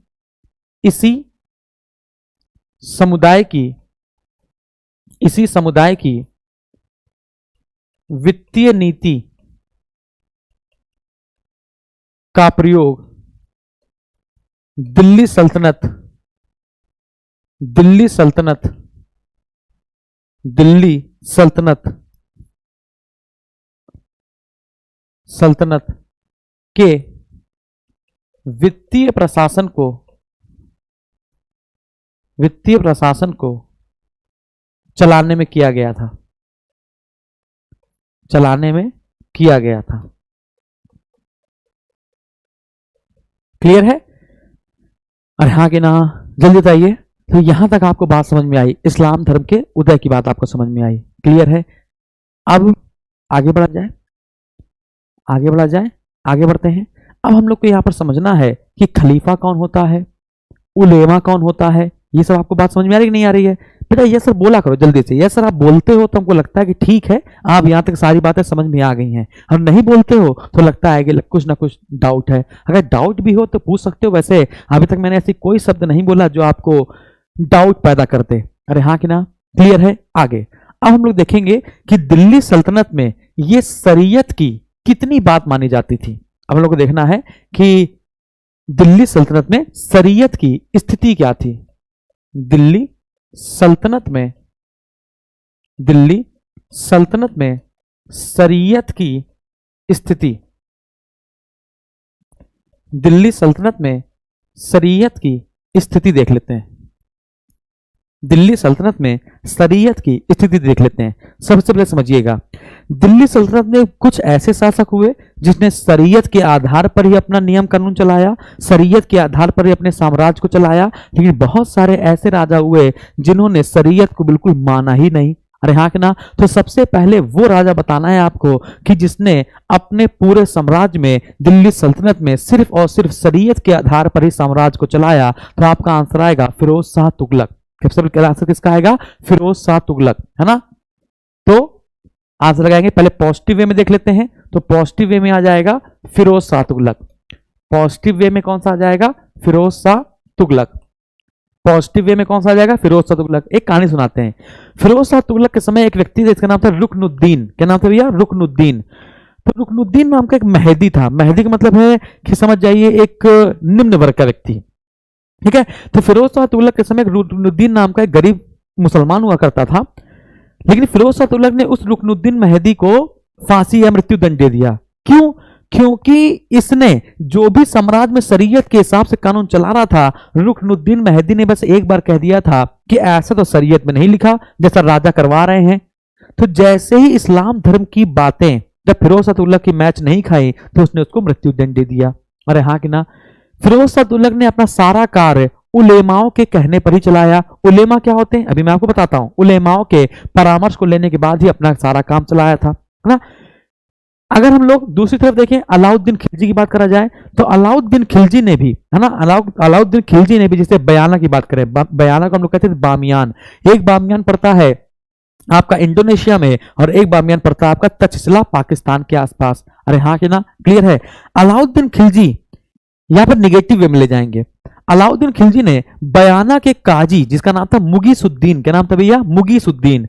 इसी समुदाय की वित्तीय नीति का प्रयोग दिल्ली सल्तनत के वित्तीय प्रशासन को चलाने में किया गया था। क्लियर है? अरे हाँ कि ना, जल्दी बताइए। तो यहां तक आपको बात समझ में आई, इस्लाम धर्म के उदय की बात आपको समझ में आई। क्लियर है? अब आगे बढ़ा जाए, आगे बढ़ते हैं। अब हम लोग को यहां पर समझना है कि खलीफा कौन होता है, उलेमा कौन होता है। ये सब आपको बात समझ में आ रही है कि नहीं आ रही है? बेटा ये सर बोला करो जल्दी से। ये सर आप बोलते हो तो हमको लगता है कि ठीक है, आप यहाँ तक सारी बातें समझ में आ गई हैं, और नहीं बोलते हो तो लगता है कि कुछ ना कुछ डाउट है। अगर डाउट भी हो तो पूछ सकते हो। वैसे अभी तक मैंने ऐसी कोई शब्द नहीं बोला जो आपको डाउट पैदा करते। अरे हाँ कि ना? क्लियर है? आगे अब हम लोग देखेंगे कि दिल्ली सल्तनत में ये शरीयत की कितनी बात मानी जाती थी। अब हम लोग को देखना है कि दिल्ली सल्तनत में शरीयत की स्थिति क्या थी। दिल्ली सल्तनत में शरीयत की स्थिति, दिल्ली सल्तनत में शरीयत की स्थिति देख लेते हैं। दिल्ली सल्तनत में शरीयत की स्थिति देख लेते हैं। सबसे पहले समझिएगा, दिल्ली सल्तनत में कुछ ऐसे शासक हुए जिसने शरीयत के आधार पर ही अपना नियम कानून चलाया, शरीयत के आधार पर ही अपने साम्राज्य को चलाया, लेकिन बहुत सारे ऐसे राजा हुए जिन्होंने शरीयत को बिल्कुल माना ही नहीं। अरे हाँ कि ना? तो सबसे पहले वो राजा बताना है आपको कि जिसने अपने पूरे साम्राज्य में, दिल्ली सल्तनत में सिर्फ और सिर्फ शरीयत के आधार पर ही साम्राज्य को चलाया। तो आपका आंसर आएगा फिरोज शाह तुगलक। सबसे पहले आंसर किसका आएगा? फिरोज शाह तुगलक, है ना? तो आंसर लगाएंगे, पहले पॉजिटिव वे में देख लेते हैं। तो पॉजिटिव वे में आ जाएगा फिरोज शाह तुगलक। पॉजिटिव वे में कौन सा आ जाएगा? फिरोज शाह तुगलक। पॉजिटिव वे में कौन सा आ जाएगा? फिरोज शाह तुगलक। एक कहानी सुनाते हैं। फिरोज शाह तुगलक के समय एक व्यक्ति था, इसका नाम था रुकनुद्दीन। क्या नाम था भैया? रुकनुद्दीन। तो रुकनुद्दीन नाम का एक मेहदी था। मेहदी का मतलब है कि समझ जाइए एक निम्न वर्ग का व्यक्ति, ठीक है। तो फिरोज शाह तुगलक के समय रुकनुद्दीन नाम का एक गरीब मुसलमान हुआ करता था, लेकिन फिरोज शाह तुगलक ने उस रुकनुद्दीन मेहदी को फांसी या मृत्यु दंड दे दिया। क्यों? क्योंकि इसने जो भी साम्राज्य में शरीयत के हिसाब से कानून चला रहा था, रुकनुद्दीन मेहदी ने बस एक बार कह दिया था कि ऐसा तो शरीयत में नहीं लिखा जैसा राजा करवा रहे हैं। तो जैसे ही इस्लाम धर्म की बातें जब फिरोज शाह तुगलक की मैच नहीं खाई, तो उसने उसको मृत्यु दंड दे दिया। अरे हाँ कि ना? फिरोज शाह तुगलक ने अपना सारा कार्य उलेमाओं के कहने पर ही चलाया। उलेमा क्या होते हैं अभी मैं आपको बताता हूं। उलेमाओं के परामर्श को लेने के बाद ही अपना सारा काम चलाया था, है ना? अगर हम लोग दूसरी तरफ देखें, अलाउद्दीन खिलजी की बात करा जाए, तो अलाउद्दीन खिलजी ने भी, है ना, अलाउद्दीन खिलजी ने भी, जैसे बयाना की बात करें, बयाना को हम लोग कहते हैं बामियान। एक बामियान पड़ता है आपका इंडोनेशिया में और एक बामियान पड़ता है आपका तक्षशिला पाकिस्तान के आसपास। अरे हाँ कि ना? क्लियर है? अलाउद्दीन खिलजी यहां पर निगेटिव वे में ले जाएंगे। अलाउद्दीन खिलजी ने बयाना के काजी, जिसका नाम था मुगीसुद्दीन, क्या नाम था भैया? मुगीसुद्दीन।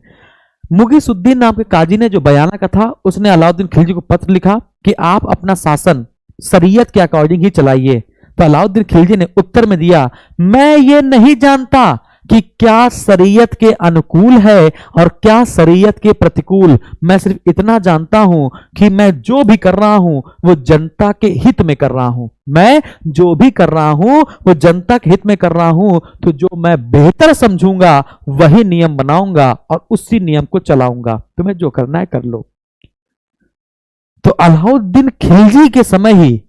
मुगीसुद्दीन नाम के काजी ने, जो बयाना का था, उसने अलाउद्दीन खिलजी को पत्र लिखा कि आप अपना शासन शरीयत के अकॉर्डिंग ही चलाइए। तो अलाउद्दीन खिलजी ने उत्तर में दिया, मैं ये नहीं जानता कि क्या शरीयत के अनुकूल है और क्या शरीयत के प्रतिकूल। मैं सिर्फ इतना जानता हूं कि मैं जो भी कर रहा हूं वो जनता के हित में कर रहा हूं। मैं जो भी कर रहा हूं वो जनता के हित में कर रहा हूं। तो जो मैं बेहतर समझूंगा वही नियम बनाऊंगा और उसी नियम को चलाऊंगा। तुम्हें जो करना है कर लो। तो अलाउद्दीन खिलजी के समय ही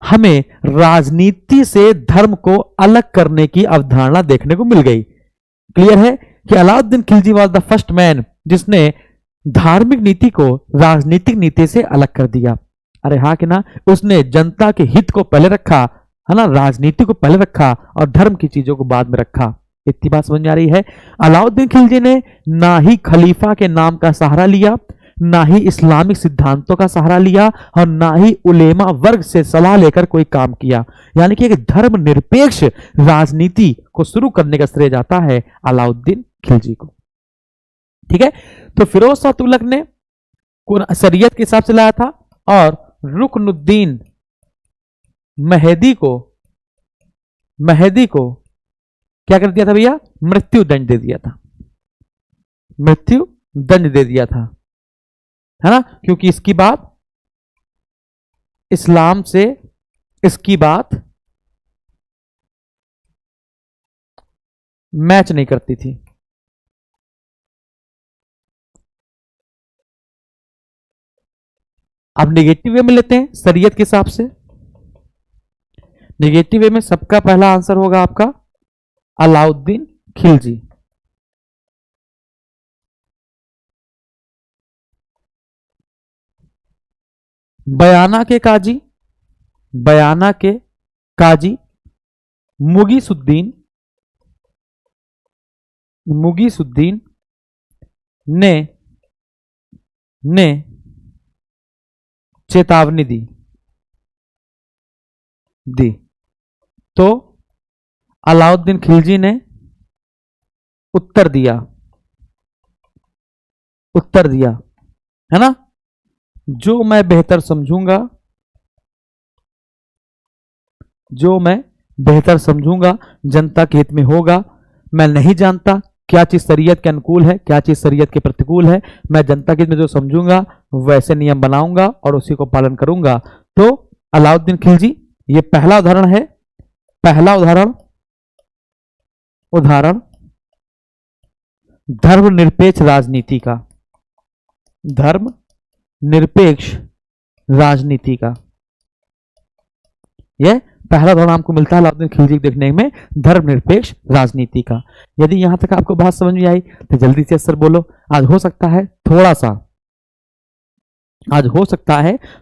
हमें राजनीति से धर्म को अलग करने की अवधारणा देखने को मिल गई। क्लियर है कि Alauddin Khilji was the first man जिसने धार्मिक नीति को राजनीतिक नीति से अलग कर दिया। अरे हाँ कि ना? उसने जनता के हित को पहले रखा, है ना, राजनीति को पहले रखा और धर्म की चीजों को बाद में रखा। इतनी बात समझ आ रही है? अलाउद्दीन खिलजी ने ना ही खलीफा के नाम का सहारा लिया, ना ही इस्लामिक सिद्धांतों का सहारा लिया और ना ही उलेमा वर्ग से सलाह लेकर कोई काम किया। यानी कि एक धर्मनिरपेक्ष राजनीति को शुरू करने का श्रेय जाता है अलाउद्दीन खिलजी को। ठीक है? तो फिरोज शाह तुगलक ने शरीयत के हिसाब से लाया था और रुकनुद्दीन मेहदी को क्या कर दिया था भैया? मृत्यु दंड दे दिया था। मृत्यु दंड दे दिया था, है ना? क्योंकि इसकी बात इस्लाम से, इसकी बात मैच नहीं करती थी। अब नेगेटिव वे में लेते हैं शरीयत के हिसाब से। नेगेटिव वे में सबका पहला आंसर होगा आपका अलाउद्दीन खिलजी। बयाना के काजी मुगीसुद्दीन ने चेतावनी दी। तो अलाउद्दीन खिलजी ने उत्तर दिया, है ना? जो मैं बेहतर समझूंगा जनता के हित में होगा। मैं नहीं जानता क्या चीज शरीयत के अनुकूल है, क्या चीज शरीयत के प्रतिकूल है, मैं जनता के में जो समझूंगा वैसे नियम बनाऊंगा और उसी को पालन करूंगा। तो अलाउद्दीन खिलजी, ये पहला उदाहरण है, पहला उदाहरण धर्मनिरपेक्ष राजनीति का, धर्मनिरपेक्ष राजनीति का। यह पहला उदाहरण आपको मिलता है अलाउद्दीन खिलजी देखने में, धर्मनिरपेक्ष राजनीति का। यदि यहां तक आपको बात समझ में आई तो जल्दी से सर बोलो। आज हो सकता है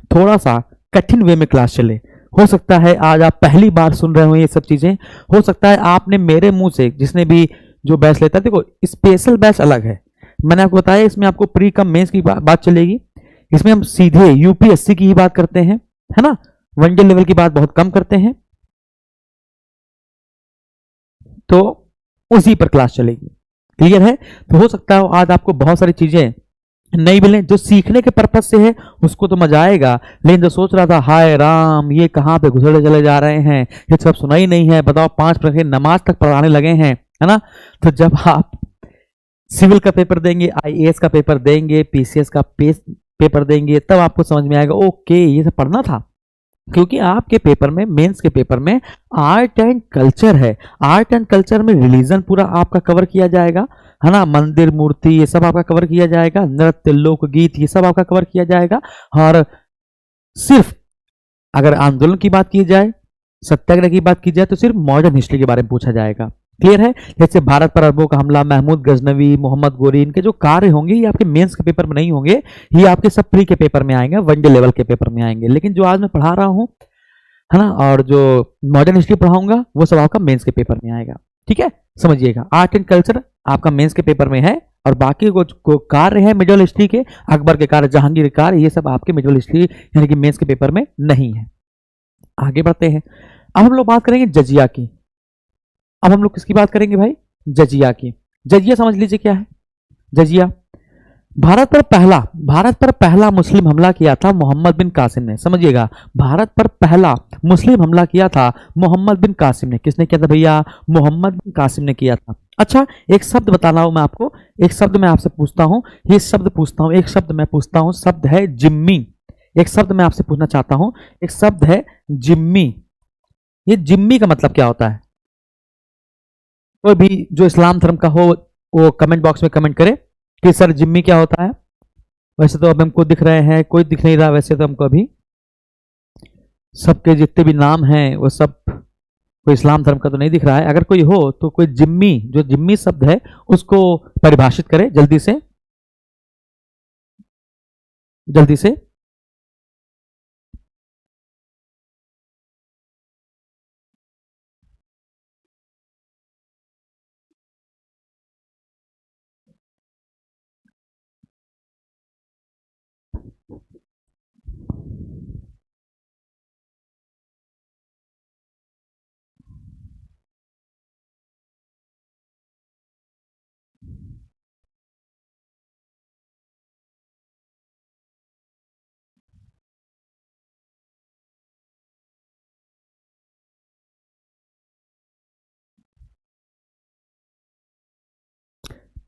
थोड़ा सा कठिन वे में क्लास चले, हो सकता है आज आप पहली बार सुन रहे हो ये सब चीजें, हो सकता है आपने मेरे मुंह से, जिसने भी जो बैच लेता है, देखो स्पेशल बैच अलग है, मैंने आपको बताया इसमें आपको प्री कम मेंस की बात चलेगी, इसमें हम सीधे यूपीएससी की ही बात करते हैं, है ना, वनडे लेवल की बात बहुत कम करते हैं, तो उसी पर क्लास चलेगी। क्लियर है? तो हो सकता है आज आपको बहुत सारी चीजें नहीं मिले, जो सीखने के पर्पज से है उसको तो मजा आएगा, लेकिन जो सोच रहा था हाय राम ये कहां पे घुसड़े चले जा रहे हैं, ये सब सुना ही नहीं है, बताओ 5 प्रकार नमाज तक पढ़ाने लगे हैं, है ना, तो जब आप सिविल का पेपर देंगे, आईएएस का पेपर देंगे, पीसीएस का पेपर देंगे, तब आपको समझ में आएगा ओके ये सब पढ़ना था। क्योंकि आपके पेपर में, मेंस के पेपर में आर्ट एंड कल्चर है, आर्ट एंड कल्चर में रिलीजन पूरा आपका कवर किया जाएगा, है ना, मंदिर मूर्ति ये सब आपका कवर किया जाएगा, नृत्य लोकगीत ये सब आपका कवर किया जाएगा। और सिर्फ अगर आंदोलन की बात की जाए, सत्याग्रह की बात की जाए, तो सिर्फ मॉडर्न हिस्ट्री के बारे में पूछा जाएगा। क्लियर है? जैसे भारत पर अरबों का हमला, महमूद गजनवी, मोहम्मद गोरी, इनके जो कार्य होंगे ये आपके मेंस के पेपर में नहीं होंगे, ये आपके सब प्री के पेपर में आएंगे, वनडे लेवल के पेपर में आएंगे। लेकिन जो आज मैं पढ़ा रहा हूं, है ना, और जो मॉडर्न हिस्ट्री पढ़ाऊंगा वो सब आपका मेंस के पेपर में आएगा। ठीक है, समझिएगा, आर्ट एंड कल्चर आपका मेंस के पेपर में है, और बाकी को कार्य है मिडिल हिस्ट्री के, अकबर के कार्य, जहांगीर के कार्य, ये सब आपके मिडिल हिस्ट्री यानी कि मेंस के पेपर में नहीं है। आगे बढ़ते हैं, अब हम लोग बात करेंगे जजिया की। अब हम लोग किसकी बात करेंगे भाई? जजिया की। जजिया समझ लीजिए क्या है जजिया। भारत पर पहला मुस्लिम हमला किया था मोहम्मद बिन कासिम ने। समझिएगा, भारत पर पहला मुस्लिम हमला किया था मोहम्मद बिन कासिम ने। किसने किया था भैया? मोहम्मद बिन कासिम ने किया था। अच्छा, एक शब्द बताना हूं मैं आपको, एक शब्द मैं आपसे पूछता हूं, एक शब्द मैं पूछता हूं, शब्द है जिम्मी। एक शब्द मैं आपसे पूछना चाहता हूं, एक शब्द है जिम्मी। ये जिम्मी का मतलब क्या होता है? कोई भी जो इस्लाम धर्म का हो वो कमेंट बॉक्स में कमेंट करे कि सर जिम्मी क्या होता है। वैसे तो अब हमको दिख रहे हैं, कोई दिख नहीं रहा वैसे तो हमको अभी, सबके जितने भी नाम हैं वो सब कोई इस्लाम धर्म का तो नहीं दिख रहा है। अगर कोई हो तो कोई जिम्मी, जो जिम्मी शब्द है उसको परिभाषित करे जल्दी से, जल्दी से।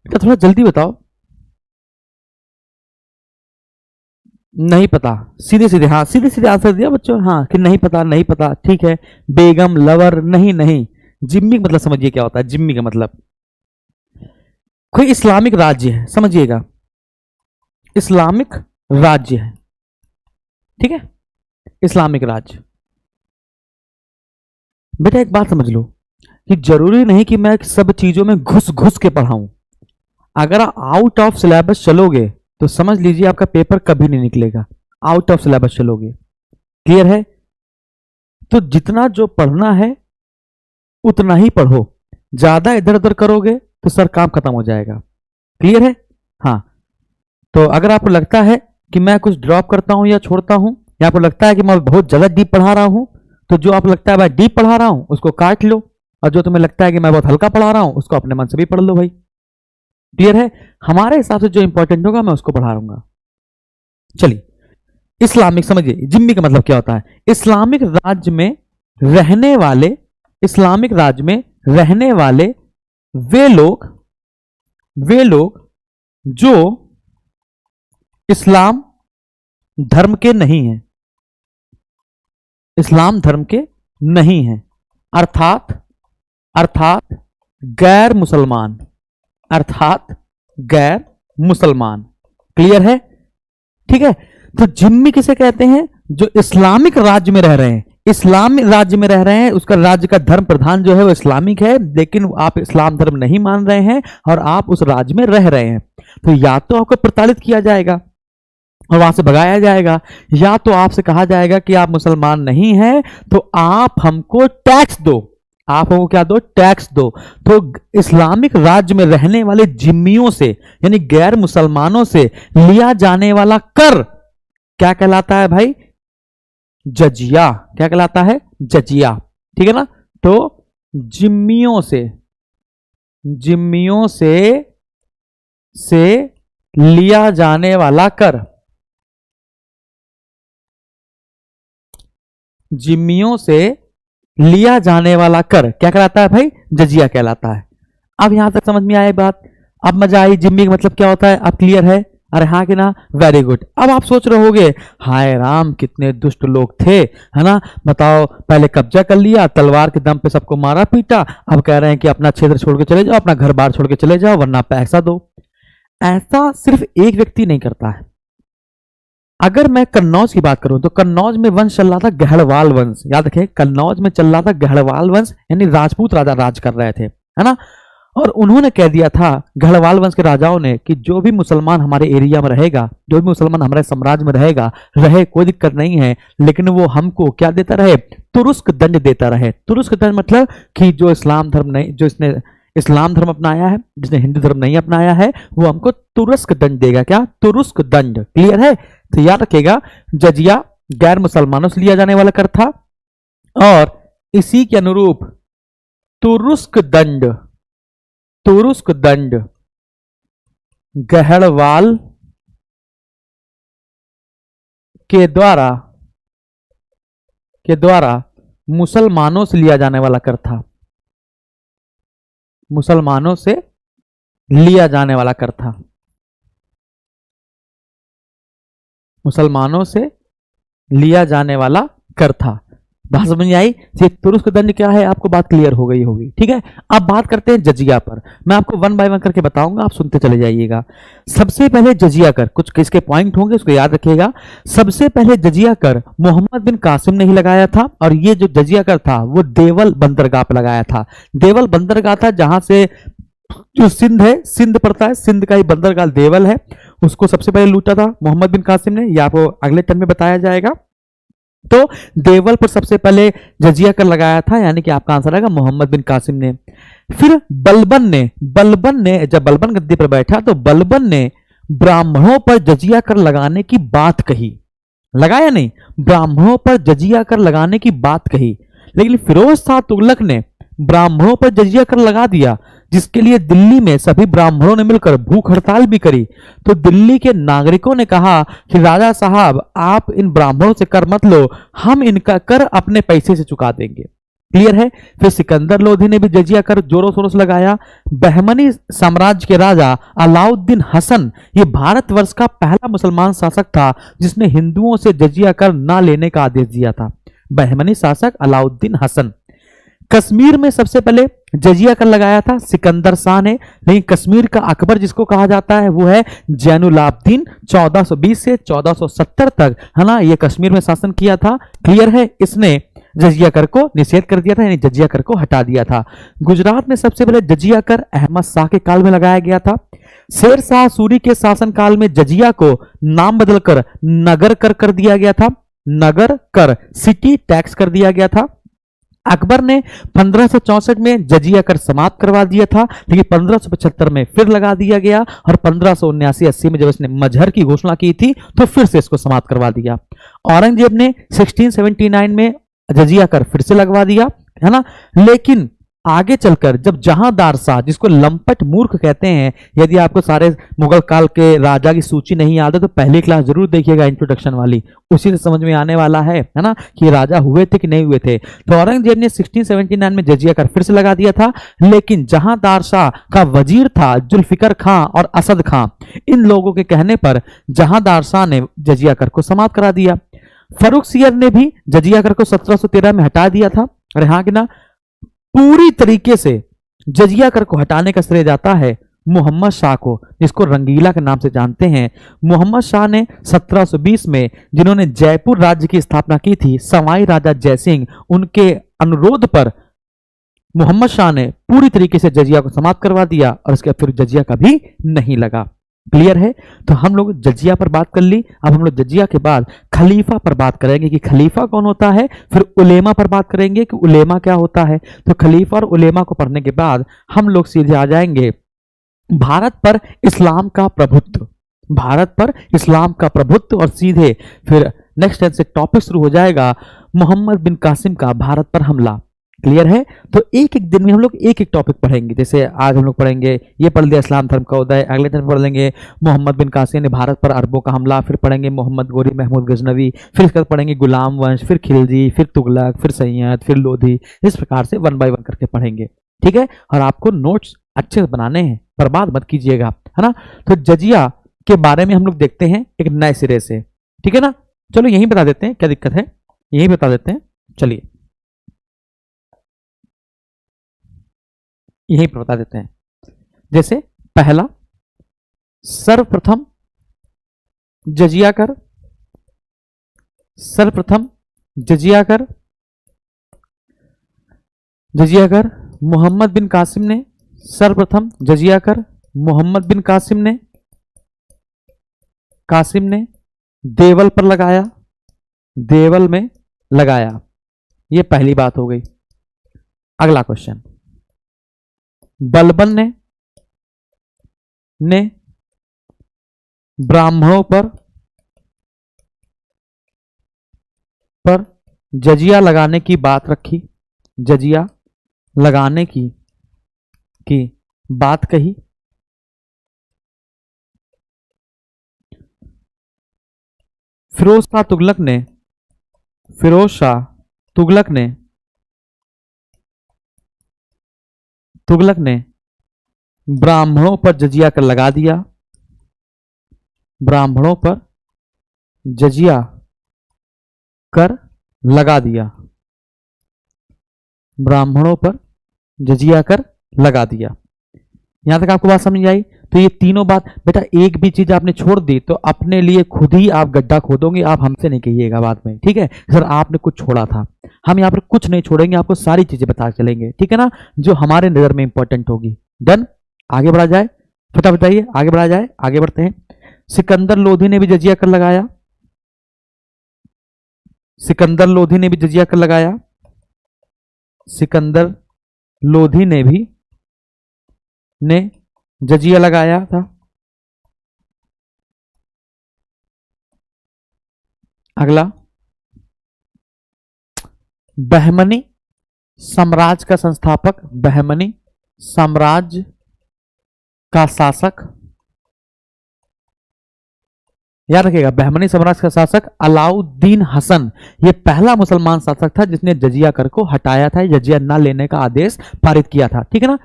तो थोड़ा जल्दी बताओ। नहीं पता, सीधे सीधे, हाँ सीधे सीधे आंसर दिया बच्चों, हाँ कि नहीं पता, नहीं पता, ठीक है। बेगम, लवर, नहीं नहीं। जिम्मी का मतलब समझिए क्या होता है। जिम्मी का मतलब कोई इस्लामिक राज्य है, समझिएगा, इस्लामिक राज्य है, ठीक है, इस्लामिक राज्य। बेटा एक बात समझ लो कि जरूरी नहीं कि मैं सब चीजों में घुस घुस के पढ़ाऊं। अगर आउट ऑफ सिलेबस चलोगे तो समझ लीजिए आपका पेपर कभी नहीं निकलेगा। आउट ऑफ सिलेबस चलोगे, क्लियर है? तो जितना जो पढ़ना है उतना ही पढ़ो, ज्यादा इधर उधर करोगे तो सर काम खत्म हो जाएगा। क्लियर है? हाँ, तो अगर आपको लगता है कि मैं कुछ ड्रॉप करता हूं या छोड़ता हूं, या आपको लगता है कि मैं बहुत ज्यादा डीप पढ़ा रहा हूं, तो जो आपको लगता है मैं डीप पढ़ा रहा हूं उसको काट लो, और जो तुम्हें लगता है कि मैं बहुत हल्का पढ़ा रहा हूं उसको अपने मन से भी पढ़ लो भाई। क्लियर है? हमारे हिसाब से जो इंपॉर्टेंट होगा मैं उसको पढ़ा दूंगा। चलिए, इस्लामिक समझिए, जिम्मी का मतलब क्या होता है? इस्लामिक राज्य में रहने वाले, इस्लामिक राज्य में रहने वाले वे लोग वे लोग जो इस्लाम धर्म के नहीं हैं, इस्लाम धर्म के नहीं हैं, अर्थात अर्थात गैर मुसलमान, अर्थात गैर मुसलमान। क्लियर है? ठीक है। तो जिम्मी किसे कहते हैं? जो इस्लामिक राज्य में रह रहे हैं, इस्लामिक राज्य में रह रहे हैं, उसका राज्य का धर्म प्रधान जो है वो इस्लामिक है, लेकिन आप इस्लाम धर्म नहीं मान रहे हैं और आप उस राज्य में रह रहे हैं, तो या तो आपको प्रताड़ित किया जाएगा और वहां से भगाया जाएगा, या तो आपसे कहा जाएगा कि आप मुसलमान नहीं हैं तो आप हमको टैक्स दो, आप हमको क्या दो? टैक्स दो। तो इस्लामिक राज्य में रहने वाले जिम्मियों से यानी गैर मुसलमानों से लिया जाने वाला कर क्या कहलाता है भाई? जजिया। क्या कहलाता है? जजिया। ठीक है ना? तो जिम्मियों से लिया जाने वाला कर, जिम्मियों से लिया जाने वाला कर क्या कहलाता है भाई? जजिया कहलाता है। अब यहां तक समझ में आए बात? अब मजा आई? जिम्मी का मतलब क्या होता है? अब क्लियर है? अरे हाँ कि ना? Very good. अब आप सोच रहे होगे हाय राम कितने दुष्ट लोग थे, है ना? बताओ, पहले कब्जा कर लिया, तलवार के दम पे सबको मारा पीटा, अब कह रहे हैं कि अपना क्षेत्र छोड़ के चले जाओ, अपना घर बार छोड़ के चले जाओ वरना पैसा दो। ऐसा सिर्फ एक व्यक्ति नहीं करता है। अगर मैं कन्नौज की बात करूं तो कन्नौज में वंश चल रहा था गहड़वाल वंश। याद रखें, कन्नौज में चल रहा था गहड़वाल वंश, यानी राजपूत राजा राज कर रहे थे, है ना? और उन्होंने कह दिया था, गढ़वाल वंश के राजाओं ने, कि जो भी मुसलमान हमारे एरिया में रहेगा, जो भी मुसलमान हमारे साम्राज्य में रहेगा, रहे कोई दिक्कत नहीं है, लेकिन वो हमको क्या देता रहे? तुरुस्क दंड देता रहे। तुरुस्क दंड मतलब कि जो इस्लाम धर्म नहीं, जो इसने इस्लाम धर्म अपनाया है, जिसने हिंदू धर्म नहीं अपनाया है, वो हमको तुरुस्क दंड देगा। क्या? तुरुस्क दंड। क्लियर है? तो याद रखिएगा, जजिया गैर मुसलमानों से लिया जाने वाला कर था और इसी के अनुरूप तुरुस्क दंड, तुरुस्क दंड गहड़वाल के द्वारा मुसलमानों से लिया जाने वाला कर था, मुसलमानों से लिया जाने वाला कर था, मुसलमानों से लिया जाने वाला कर था। बात समझ में आई? ये तुरुस्क दंड क्या है आपको बात क्लियर हो गई होगी। ठीक है, अब बात करते हैं जजिया पर। मैं आपको वन बाय वन करके बताऊंगा, आप सुनते चले जाइएगा। सबसे पहले जजिया कर, कुछ किसके पॉइंट होंगे उसको याद रखिएगा। सबसे पहले जजिया कर मोहम्मद बिन कासिम ने ही लगाया था, और ये जो जजिया कर था वो देवल बंदरगाह पर लगाया था। देवल बंदरगाह था जहां से जो सिंध है, सिंध पड़ता है, सिंध का ही बंदरगाह देवल है, उसको सबसे पहले लूटा था मोहम्मद बिन कासिम ने। यह आपको अगले टर्म में बताया जाएगा। तो देवल पर सबसे पहले जजिया कर लगाया था, यानी कि आपका आंसर आएगा मोहम्मद बिन कासिम ने। फिर बलबन ने जब बलबन गद्दी पर बैठा तो बलबन ने ब्राह्मणों पर जजिया कर लगाने की बात कही। लगाया नहीं, ब्राह्मणों पर जजिया कर लगाने की बात कही, लेकिन फिरोज शाह तुगलक ने ब्राह्मणों पर जजिया कर लगा दिया, जिसके लिए दिल्ली में सभी ब्राह्मणों ने मिलकर भूख हड़ताल भी करी। तो दिल्ली के नागरिकों ने कहा कि राजा साहब आप इन ब्राह्मणों से कर मत लो, हम इनका कर अपने पैसे से चुका देंगे। क्लियर है? फिर सिकंदर लोधी ने भी जजिया कर जोरों शोरों से लगाया। बहमनी साम्राज्य के राजा अलाउद्दीन हसन, ये भारतवर्ष का पहला मुसलमान शासक था जिसने हिंदुओं से जजिया कर ना लेने का आदेश दिया था। बहमनी शासक अलाउद्दीन हसन। कश्मीर में सबसे पहले जजिया कर लगाया था सिकंदर शाह ने, लेकिन कश्मीर का अकबर जिसको कहा जाता है वो है जैनुलाब्दीन, 1420 से 1470 तक, है ना, ये कश्मीर में शासन किया था। क्लियर है? इसने जजिया कर को निषेध कर दिया था, यानी जजिया कर को हटा दिया था। गुजरात में सबसे पहले जजिया कर अहमद शाह के काल में लगाया गया था। शेर शाह सूरी के शासन काल में जजिया को नाम बदलकर नगर कर दिया गया था। नगर कर, सिटी टैक्स कर दिया गया था। अकबर ने 1564 में जजिया कर समाप्त करवा दिया था, लेकिन 1575 में फिर लगा दिया गया, और 1579-80 में जब इसने मजहर की घोषणा की थी तो फिर से इसको समाप्त करवा दिया। औरंगजेब ने 1679 में जजिया कर फिर से लगवा दिया, है ना, लेकिन आगे चलकर जब जहांदार शाह, जिसको लंपट मूर्ख कहते हैं, यदि आपको सारे मुगल काल के राजा की सूची नहीं याद है तो पहली क्लास जरूर देखिएगा, इंट्रोडक्शन वाली, उसी से समझ में आने वाला है ना, कि राजा हुए थे कि नहीं हुए थे। तो औरंगजेब ने 1679 में जजिया कर फिर से लगा दिया था, लेकिन जहांदार शाह का वजीर था जुल्फिकर खां और असद खां, इन लोगों के कहने पर जहांदार शाह ने जजिया कर को समाप्त करा दिया। फर्रुख सियर ने भी जजिया कर को 1713 में हटा दिया था। और हाँ कि ना, पूरी तरीके से जजिया कर को हटाने का श्रेय जाता है मोहम्मद शाह को, जिसको रंगीला के नाम से जानते हैं। मोहम्मद शाह ने 1720 में, जिन्होंने जयपुर राज्य की स्थापना की थी, सवाई राजा जयसिंह, उनके अनुरोध पर मोहम्मद शाह ने पूरी तरीके से जजिया को समाप्त करवा दिया और उसके फिर जजिया का भी नहीं लगा। क्लियर है? तो हम लोग जजिया पर बात कर ली। अब हम लोग जजिया के बाद खलीफा पर बात करेंगे कि खलीफा कौन होता है, फिर उलेमा पर बात करेंगे कि उलेमा क्या होता है। तो खलीफा और उलेमा को पढ़ने के बाद हम लोग सीधे आ जाएंगे भारत पर इस्लाम का प्रभुत्व, भारत पर इस्लाम का प्रभुत्व, और सीधे फिर नेक्स्ट से टॉपिक शुरू हो जाएगा मोहम्मद बिन कासिम का भारत पर हमला। क्लियर है? तो एक एक दिन में हम लोग एक एक टॉपिक पढ़ेंगे। जैसे आज हम लोग पढ़ेंगे, ये पढ़ लिया इस्लाम धर्म का उदय, अगले दिन पढ़ लेंगे मोहम्मद बिन कासिम ने भारत पर अरबों का हमला, फिर पढ़ेंगे मोहम्मद गोरी महमूद गजनवी, फिर इसके बाद पढ़ेंगे गुलाम वंश, फिर खिलजी, फिर तुगलक, फिर सैयद, फिर लोधी। इस प्रकार से 1 बाय 1 करके पढ़ेंगे। ठीक है? और आपको नोट्स अच्छे से बनाने हैं, बर्बाद मत कीजिएगा, है ना। तो जजिया के बारे में हम लोग देखते हैं एक नए सिरे से। ठीक है ना? चलो यही बता देते हैं, क्या दिक्कत है, यही बता देते हैं। चलिए यही पर बता देते हैं। जैसे पहला, सर्वप्रथम जजिया कर, सर्वप्रथम जजिया कर, जजिया कर मोहम्मद बिन कासिम ने, सर्वप्रथम जजिया कर मोहम्मद बिन कासिम ने देवल पर लगाया, देवल में लगाया। ये पहली बात हो गई। अगला क्वेश्चन, बलबन ने ब्राह्मणों पर जजिया लगाने की बात रखी, जजिया लगाने की बात कही। फिरोज शाह तुगलक ने ब्राह्मणों पर जजिया कर लगा दिया, ब्राह्मणों पर जजिया कर लगा दिया, ब्राह्मणों पर जजिया कर लगा दिया। यहां तक आपको बात समझ आई? तो ये तीनों बात, बेटा एक भी चीज आपने छोड़ दी तो अपने लिए खुद ही आप गड्ढा खोदोगे, आप हमसे नहीं कहिएगा बाद में। ठीक है? सर आपने कुछ छोड़ा था, हम यहाँ पर कुछ नहीं छोड़ेंगे, आपको सारी चीजें बता चलेंगे। ठीक है ना? जो हमारे नजर में इंपॉर्टेंट होगी। डन? आगे बढ़ा जाए, फटाफट बताइए, आगे बढ़ा जाए, आगे बढ़ते हैं। सिकंदर लोधी ने भी जजिया कर लगाया, सिकंदर लोधी ने भी जजिया कर लगाया, सिकंदर लोधी ने भी जजिया लगाया था। अगला, बहमनी साम्राज्य का संस्थापक, बहमनी साम्राज्य का शासक, याद रखिएगा बहमनी साम्राज्य का शासक अलाउद्दीन हसन, ये पहला मुसलमान शासक था जिसने जजिया कर को हटाया था, जजिया न लेने का आदेश पारित किया था। ठीक है ना?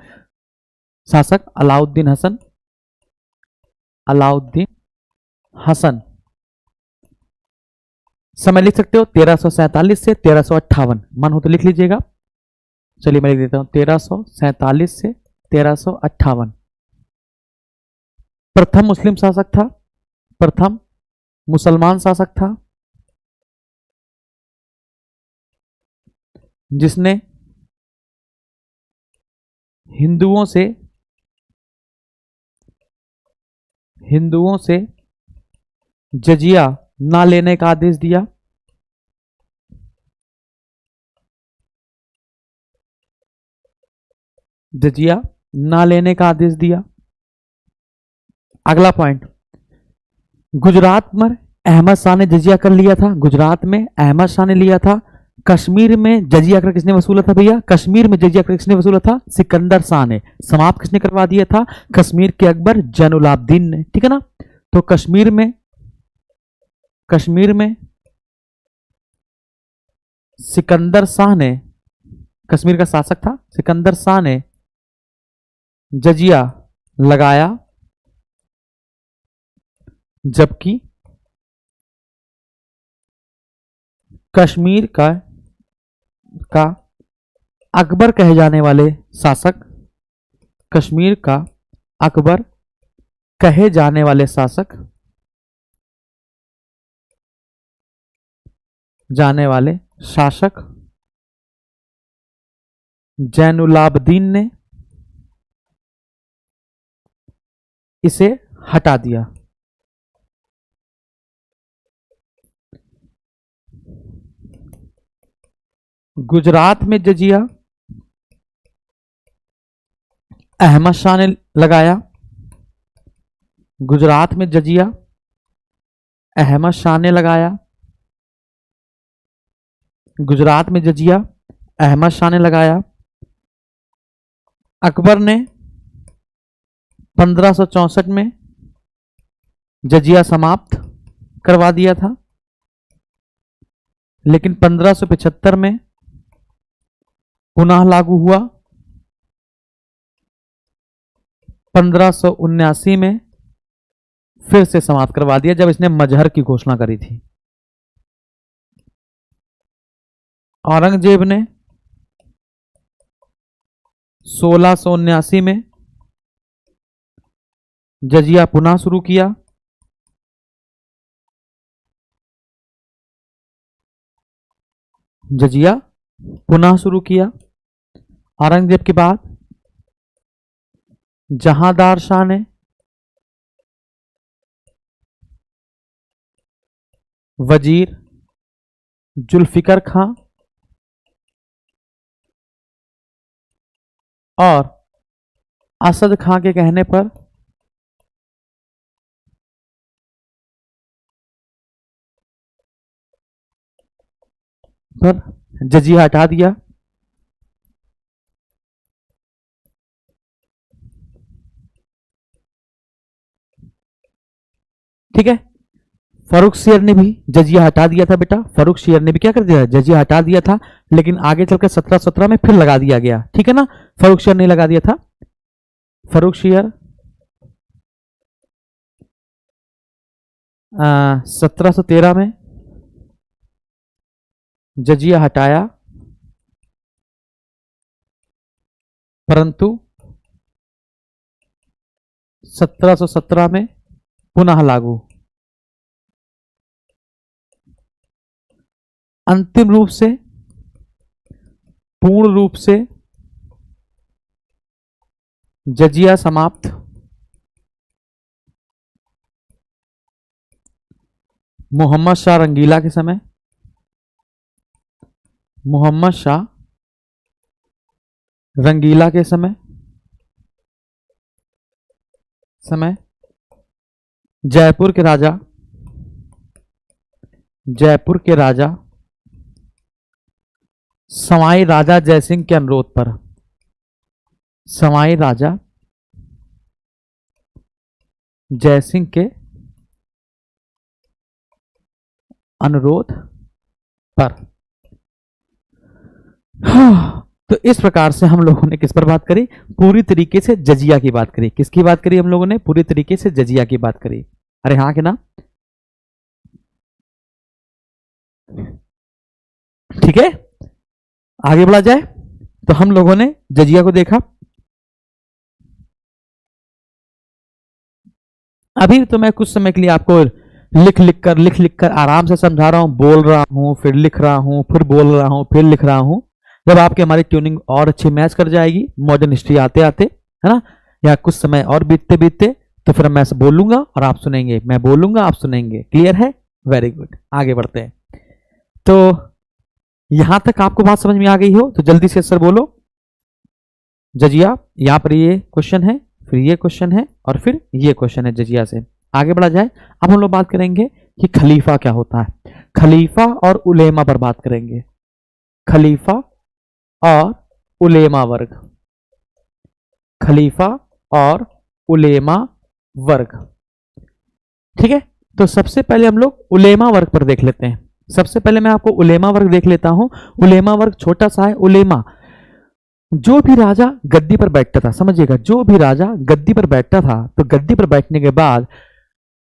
शासक अलाउद्दीन हसन, अलाउद्दीन हसन। समय लिख सकते हो 1347 से 1358, मन हो तो लिख लीजिएगा। चलिए मैं लिख देता हूं 1347 से 1358। प्रथम मुस्लिम शासक था, प्रथम मुसलमान शासक था जिसने हिंदुओं से जजिया ना लेने का आदेश दिया, जजिया ना लेने का आदेश दिया। अगला पॉइंट, गुजरात में अहमद शाह ने जजिया कर लिया था, गुजरात में अहमद शाह ने लिया था। कश्मीर में जजिया कर किसने वसूला था भैया? कश्मीर में जजिया कर किसने वसूला था? सिकंदर शाह ने। समाप्त किसने करवा दिया था? कश्मीर के अकबर जैनुलाब्दीन ने। ठीक है ना? तो कश्मीर में सिकंदर शाह ने, कश्मीर का शासक था, सिकंदर शाह ने जजिया लगाया, जबकि कश्मीर का अकबर कहे जाने वाले शासक, कश्मीर का अकबर कहे जाने वाले शासक, जैनुलाब्दीन ने इसे हटा दिया। गुजरात में जजिया अहमद शाह ने लगाया, गुजरात में जजिया अहमद शाह ने लगाया, गुजरात में जजिया अहमद शाह ने लगाया। अकबर ने 1564 में जजिया समाप्त करवा दिया था, लेकिन 1575 में पुनः लागू हुआ। 1579 में फिर से समाप्त करवा दिया, जब इसने मजहर की घोषणा करी थी। औरंगजेब ने 1679 में जजिया पुनः शुरू किया। औरंगजेब के बाद जहांदार शाह ने वजीर जुल्फिकर खां और असद खां के कहने पर जजिया हटा दिया। ठीक है, फर्रुख शेर ने भी जजिया हटा दिया था बेटा, फर्रुख शेर ने भी क्या कर दिया? जजिया हटा दिया था, लेकिन आगे चलकर 1717 में फिर लगा दिया गया। ठीक है ना? फर्रुख शेर ने लगा दिया था। फर्रुख शेर 1713 में जजिया हटाया, परंतु 1717 में पुनः लागू। अंतिम रूप से, पूर्ण रूप से जजिया समाप्त मोहम्मद शाह रंगीला के समय। मोहम्मद शाह रंगीला के समय जयपुर के राजा सवाई राजा जयसिंह के अनुरोध पर, सवाई राजा जयसिंह के अनुरोध पर। तो इस प्रकार से हम लोगों ने किस पर बात करी? पूरी तरीके से जजिया की बात करी। किसकी बात करी हम लोगों ने? पूरी तरीके से जजिया की बात करी। अरे हाँ कि ना? ठीक है, आगे बढ़ा जाए। तो हम लोगों ने जजिया को देखा। अभी तो मैं कुछ समय के लिए आपको लिख लिख कर आराम से समझा रहा हूं, बोल रहा हूं, फिर लिख रहा हूं, फिर बोल रहा हूं, फिर लिख रहा हूं। जब आपकी हमारी ट्यूनिंग और अच्छी मैच कर जाएगी, मॉडर्न हिस्ट्री आते आते, है ना, या कुछ समय और बीतते बीतते, तो फिर मैं बोलूंगा और आप सुनेंगे, मैं बोलूंगा आप सुनेंगे। क्लियर है? वेरी गुड, आगे बढ़ते हैं। तो यहां तक आपको बात समझ में आ गई हो तो जल्दी से सर बोलो। जजिया, यहां पर ये क्वेश्चन है, फिर ये क्वेश्चन है और फिर ये क्वेश्चन है जजिया से। आगे बढ़ा जाए। अब हम लोग बात करेंगे कि खलीफा क्या होता है। खलीफा और उलेमा पर बात करेंगे। खलीफा और उलेमा वर्ग, खलीफा और उलेमा वर्ग। ठीक है, तो सबसे पहले हम लोग उलेमा वर्ग पर देख लेते हैं। सबसे पहले मैं आपको उलेमा वर्ग देख लेता हूं। उलेमा वर्ग छोटा सा है। उलेमा, जो भी राजा गद्दी पर बैठता था, समझिएगा, जो भी राजा गद्दी पर बैठता था तो गद्दी पर बैठने के बाद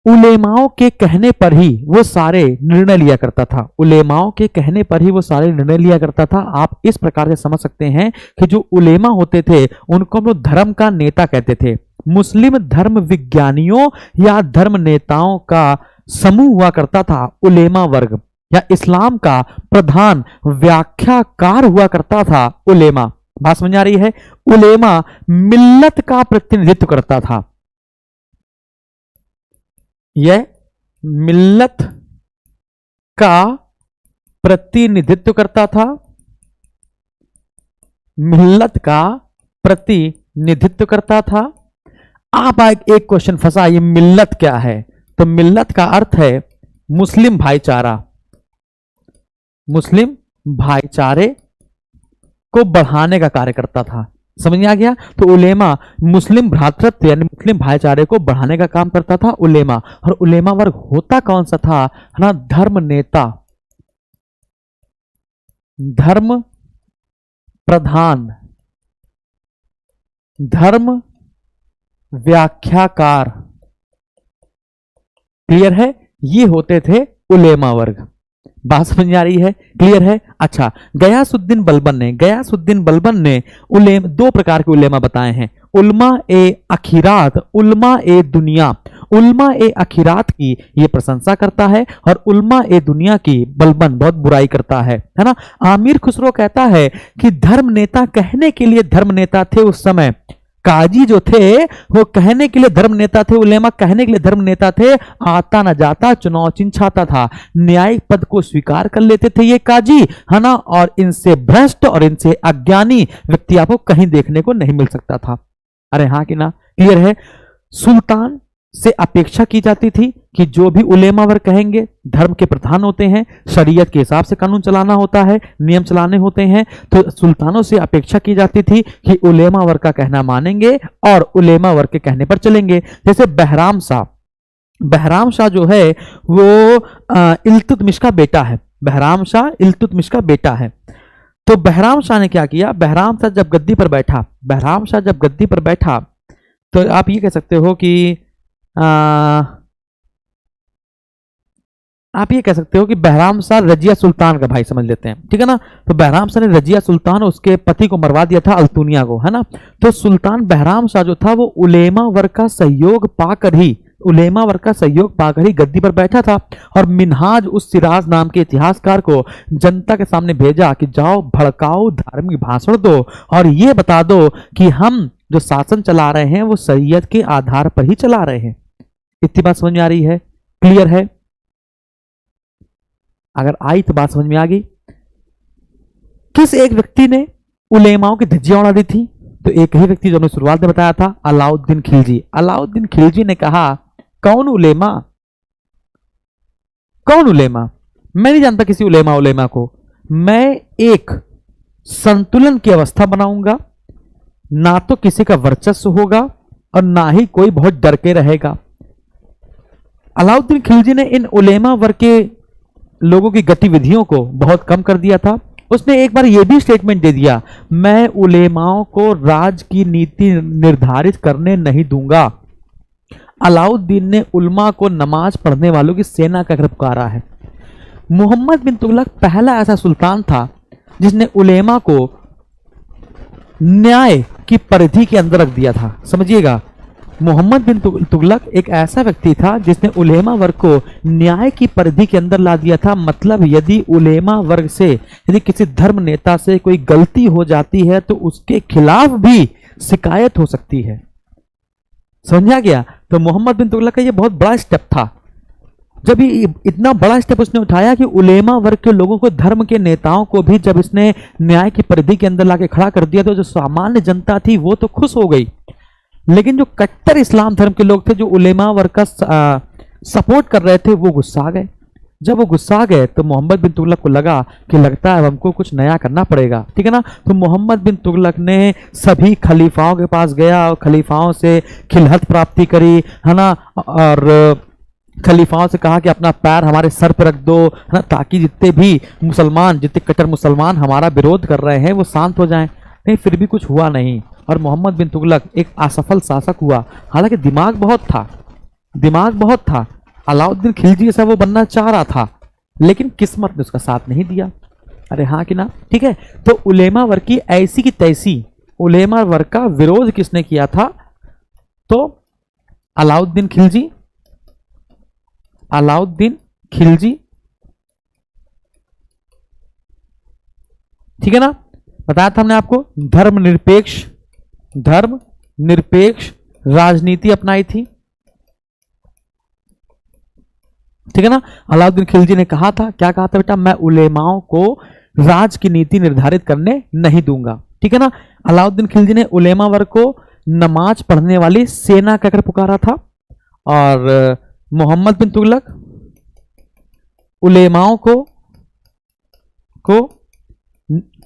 उलेमाओं के कहने पर ही वो सारे निर्णय लिया करता था। उलेमाओं के कहने पर ही वो सारे निर्णय लिया करता था। आप इस प्रकार से समझ सकते हैं कि जो उलेमा होते थे उनको हम लोग धर्म का नेता कहते थे। मुस्लिम धर्म विज्ञानियों या धर्म नेताओं का समूह हुआ करता था उलेमा वर्ग, या इस्लाम का प्रधान व्याख्याकार हुआ करता था उलेमा। बात समझ आ रही है? उलेमा मिल्लत का प्रतिनिधित्व करता था। यह मिल्लत का प्रतिनिधित्व करता था, मिल्लत का प्रतिनिधित्व करता था। आप एक क्वेश्चन फंसा, ये मिल्लत क्या है? तो मिल्लत का अर्थ है मुस्लिम भाईचारा। मुस्लिम भाईचारे को बढ़ाने का कार्य करता था। समझ में आ गया? तो उलेमा मुस्लिम भ्रातृत्व यानी मुस्लिम भाईचारे को बढ़ाने का काम करता था उलेमा। और उलेमा वर्ग होता कौन सा था? है ना, धर्म नेता, धर्म प्रधान, धर्म व्याख्याकार। क्लियर है? ये होते थे उलेमा वर्ग। बात समझ में आ रही है? क्लियर है? अच्छा, गयासुद्दीन बलबन ने दो प्रकार के उलेमा बताए हैं, उल्मा ए अखीरात, उल्मा ए दुनिया। उल्मा ए अखीरात की ये प्रशंसा करता है और उल्मा ए दुनिया की बलबन बहुत बुराई करता है ना। आमिर खुसरो कहता है कि धर्म नेता कहने के लिए धर्म नेता थे उस समय, काजी जो थे वो कहने के लिए धर्म नेता थे, उलेमा कहने के लिए धर्म नेता थे। आता न जाता चुनाव चिंचाता था, न्यायिक पद को स्वीकार कर लेते थे ये काजी, है ना। और इनसे भ्रष्ट और इनसे अज्ञानी व्यक्ति आपको कहीं देखने को नहीं मिल सकता था। अरे हाँ कि ना? क्लियर है? सुल्तान से अपेक्षा की जाती थी कि जो भी उलेमा वर्ग कहेंगे, धर्म के प्रधान होते हैं, शरीयत के हिसाब से कानून चलाना होता है, नियम चलाने होते हैं, तो सुल्तानों से अपेक्षा की जाती थी कि उलेमा वर्ग का कहना मानेंगे और उलेमा वर्ग के कहने पर चलेंगे। जैसे बहराम शाह जो है वो इल्तुतमिश का बेटा है। बहराम शाह इल्तुतमिश का बेटा है। तो बहराम शाह ने क्या किया? बहराम शाह जब गद्दी पर बैठा तो आप ये कह सकते हो कि आप ये कह सकते हो कि बहराम शाह रजिया सुल्तान का भाई समझ लेते हैं, ठीक है ना। तो बहराम शाह ने रजिया सुल्तान उसके पति को मरवा दिया था, अल्तुनिया को, है ना। तो सुल्तान बहराम शाह जो था वो उलेमा वर्ग का सहयोग पाकर ही गद्दी पर बैठा था। और मिन्हाज उस सिराज नाम के इतिहासकार को जनता के सामने भेजा कि जाओ भड़काओ धार्मिक भाषण दो और ये बता दो कि हम जो शासन चला रहे हैं वो शरीयत के आधार पर ही चला रहे हैं। इतनी बात समझ में आ रही है? क्लियर है? अगर आई तो बात समझ में आ गई। किस एक व्यक्ति ने उलेमाओं की धज्जियां उड़ा दी थी? तो एक ही व्यक्ति जो हमने शुरुआत में बताया था, अलाउद्दीन खिलजी। अलाउद्दीन खिलजी ने कहा, कौन उलेमा? मैं नहीं जानता किसी उलेमा को। मैं एक संतुलन की अवस्था बनाऊंगा, ना तो किसी का वर्चस्व होगा और ना ही कोई बहुत डर के रहेगा। अलाउद्दीन खिलजी ने इन उलेमा वर्ग के लोगों की गतिविधियों को बहुत कम कर दिया था। उसने एक बार यह भी स्टेटमेंट दे दिया, मैं उलेमाओं को राज की नीति निर्धारित करने नहीं दूंगा। अलाउद्दीन ने उल्मा को नमाज पढ़ने वालों की सेना का पुकारा है। मोहम्मद बिन तुगलक पहला ऐसा सुल्तान था जिसने उलेमा को न्याय की परिधि के अंदर रख दिया था। समझिएगा, मोहम्मद बिन तुगलक एक ऐसा व्यक्ति था जिसने उलेमा वर्ग को न्याय की परिधि के अंदर ला दिया था। मतलब यदि उलेमा वर्ग से, यदि किसी धर्म नेता से कोई गलती हो जाती है तो उसके खिलाफ भी शिकायत हो सकती है। समझा गया? तो मोहम्मद बिन तुगलक का ये बहुत बड़ा स्टेप था। जब ये इतना बड़ा स्टेप उसने उठाया कि उलेमा वर्ग के लोगों को, धर्म के नेताओं को भी जब इसने न्याय की परिधि के अंदर लाके खड़ा कर दिया, तो जो सामान्य जनता थी वो तो खुश हो गई, लेकिन जो कट्टर इस्लाम धर्म के लोग थे, जो उलेमा वर्ग का सपोर्ट कर रहे थे, वो गुस्सा आ गए। जब वो गुस्सा गए तो मोहम्मद बिन तुगलक को लगा कि लगता है हमको कुछ नया करना पड़ेगा, ठीक है ना। तो मोहम्मद बिन तुगलक ने सभी खलीफाओं के पास गया और खलीफाओं से खिलहत प्राप्ति करी, है ना, और खलीफाओं से कहा कि अपना पैर हमारे सर पर रख दो, है ना, ताकि जितने भी मुसलमान, जितने कट्टर मुसलमान हमारा विरोध कर रहे हैं वो शांत हो जाएं। नहीं, फिर भी कुछ हुआ नहीं और मोहम्मद बिन तुगलक एक असफल शासक हुआ। हालांकि दिमाग बहुत था, अलाउद्दीन खिलजी जैसा वो बनना चाह रहा था, लेकिन किस्मत ने उसका साथ नहीं दिया। अरे हाँ कि ना, ठीक है। तो उलेमा वर्ग की ऐसी की तैसी, उलेमा वर्ग का विरोध किसने किया था? तो अलाउद्दीन खिलजी, ठीक है ना। बताया था हमने आपको, धर्मनिरपेक्ष राजनीति अपनाई थी, ठीक है ना। अलाउद्दीन खिलजी ने कहा था, क्या कहा था बेटा? मैं उलेमाओं को राज की नीति निर्धारित करने नहीं दूंगा, ठीक है ना। अलाउद्दीन खिलजी ने उलेमा वर्ग को नमाज पढ़ने वाली सेना कहकर पुकारा था और मोहम्मद बिन तुगलक उलेमाओं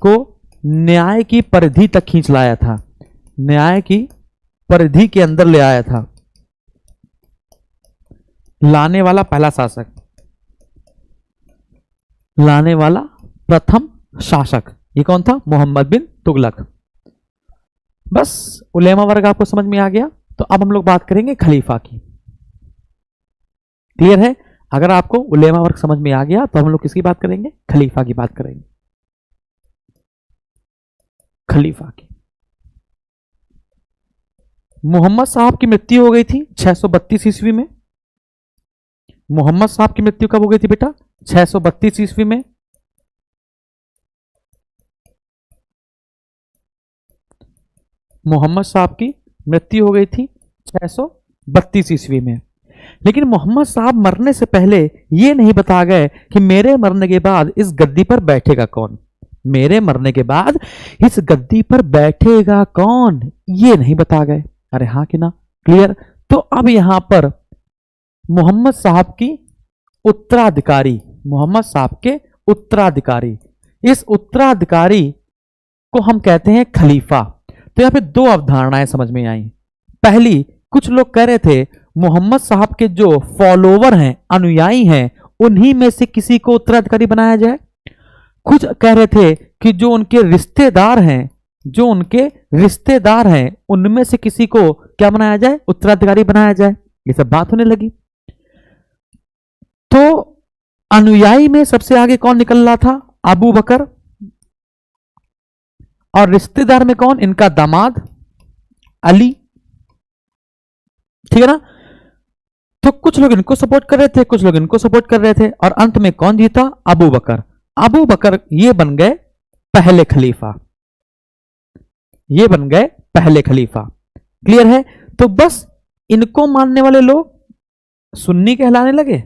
को न्याय की परिधि तक खींच लाया था, न्याय की परिधि के अंदर ले आया था। लाने वाला पहला शासक, लाने वाला प्रथम शासक, ये कौन था? मोहम्मद बिन तुगलक। बस उलेमा वर्ग आपको समझ में आ गया। तो अब हम लोग बात करेंगे खलीफा की। क्लियर है? अगर आपको उलेमा वर्ग समझ में आ गया तो हम लोग किसकी बात करेंगे? खलीफा की बात करेंगे। खलीफा की मोहम्मद साहब की मृत्यु हो गई थी 632 ईस्वी में। मोहम्मद साहब की मृत्यु कब हो गई थी बेटा? 632 ईस्वी में। मोहम्मद साहब की मृत्यु हो गई थी 632 ईस्वी में। लेकिन मोहम्मद साहब मरने से पहले ये नहीं बता गए कि मेरे मरने के बाद इस गद्दी पर बैठेगा कौन, मेरे मरने के बाद इस गद्दी पर बैठेगा कौन, ये नहीं बता गए। अरे हाँ कि ना, क्लियर। तो अब यहां पर मोहम्मद साहब की उत्तराधिकारी, मोहम्मद साहब के उत्तराधिकारी, इस उत्तराधिकारी को हम कहते हैं खलीफा। तो यहां पे दो अवधारणाएं समझ में आई। पहली, कुछ लोग कह रहे थे मोहम्मद साहब के जो फॉलोवर हैं, अनुयायी हैं, उन्हीं में से किसी को उत्तराधिकारी बनाया जाए। कुछ कह रहे थे कि जो उनके रिश्तेदार हैं, जो उनके रिश्तेदार हैं, उनमें से किसी को क्या बनाया जाए? उत्तराधिकारी बनाया जाए। ये सब बात होने लगी। तो अनुयायी में सबसे आगे कौन निकल रहा था? अबू बकर। और रिश्तेदार में कौन? इनका दामाद अली, ठीक है ना। तो कुछ लोग इनको सपोर्ट कर रहे थे, कुछ लोग इनको सपोर्ट कर रहे थे, और अंत में कौन जीता? अबू बकर। अबू बकर ये बन गए पहले खलीफा, ये बन गए पहले खलीफा। क्लियर है? तो बस इनको मानने वाले लोग सुन्नी कहलाने लगे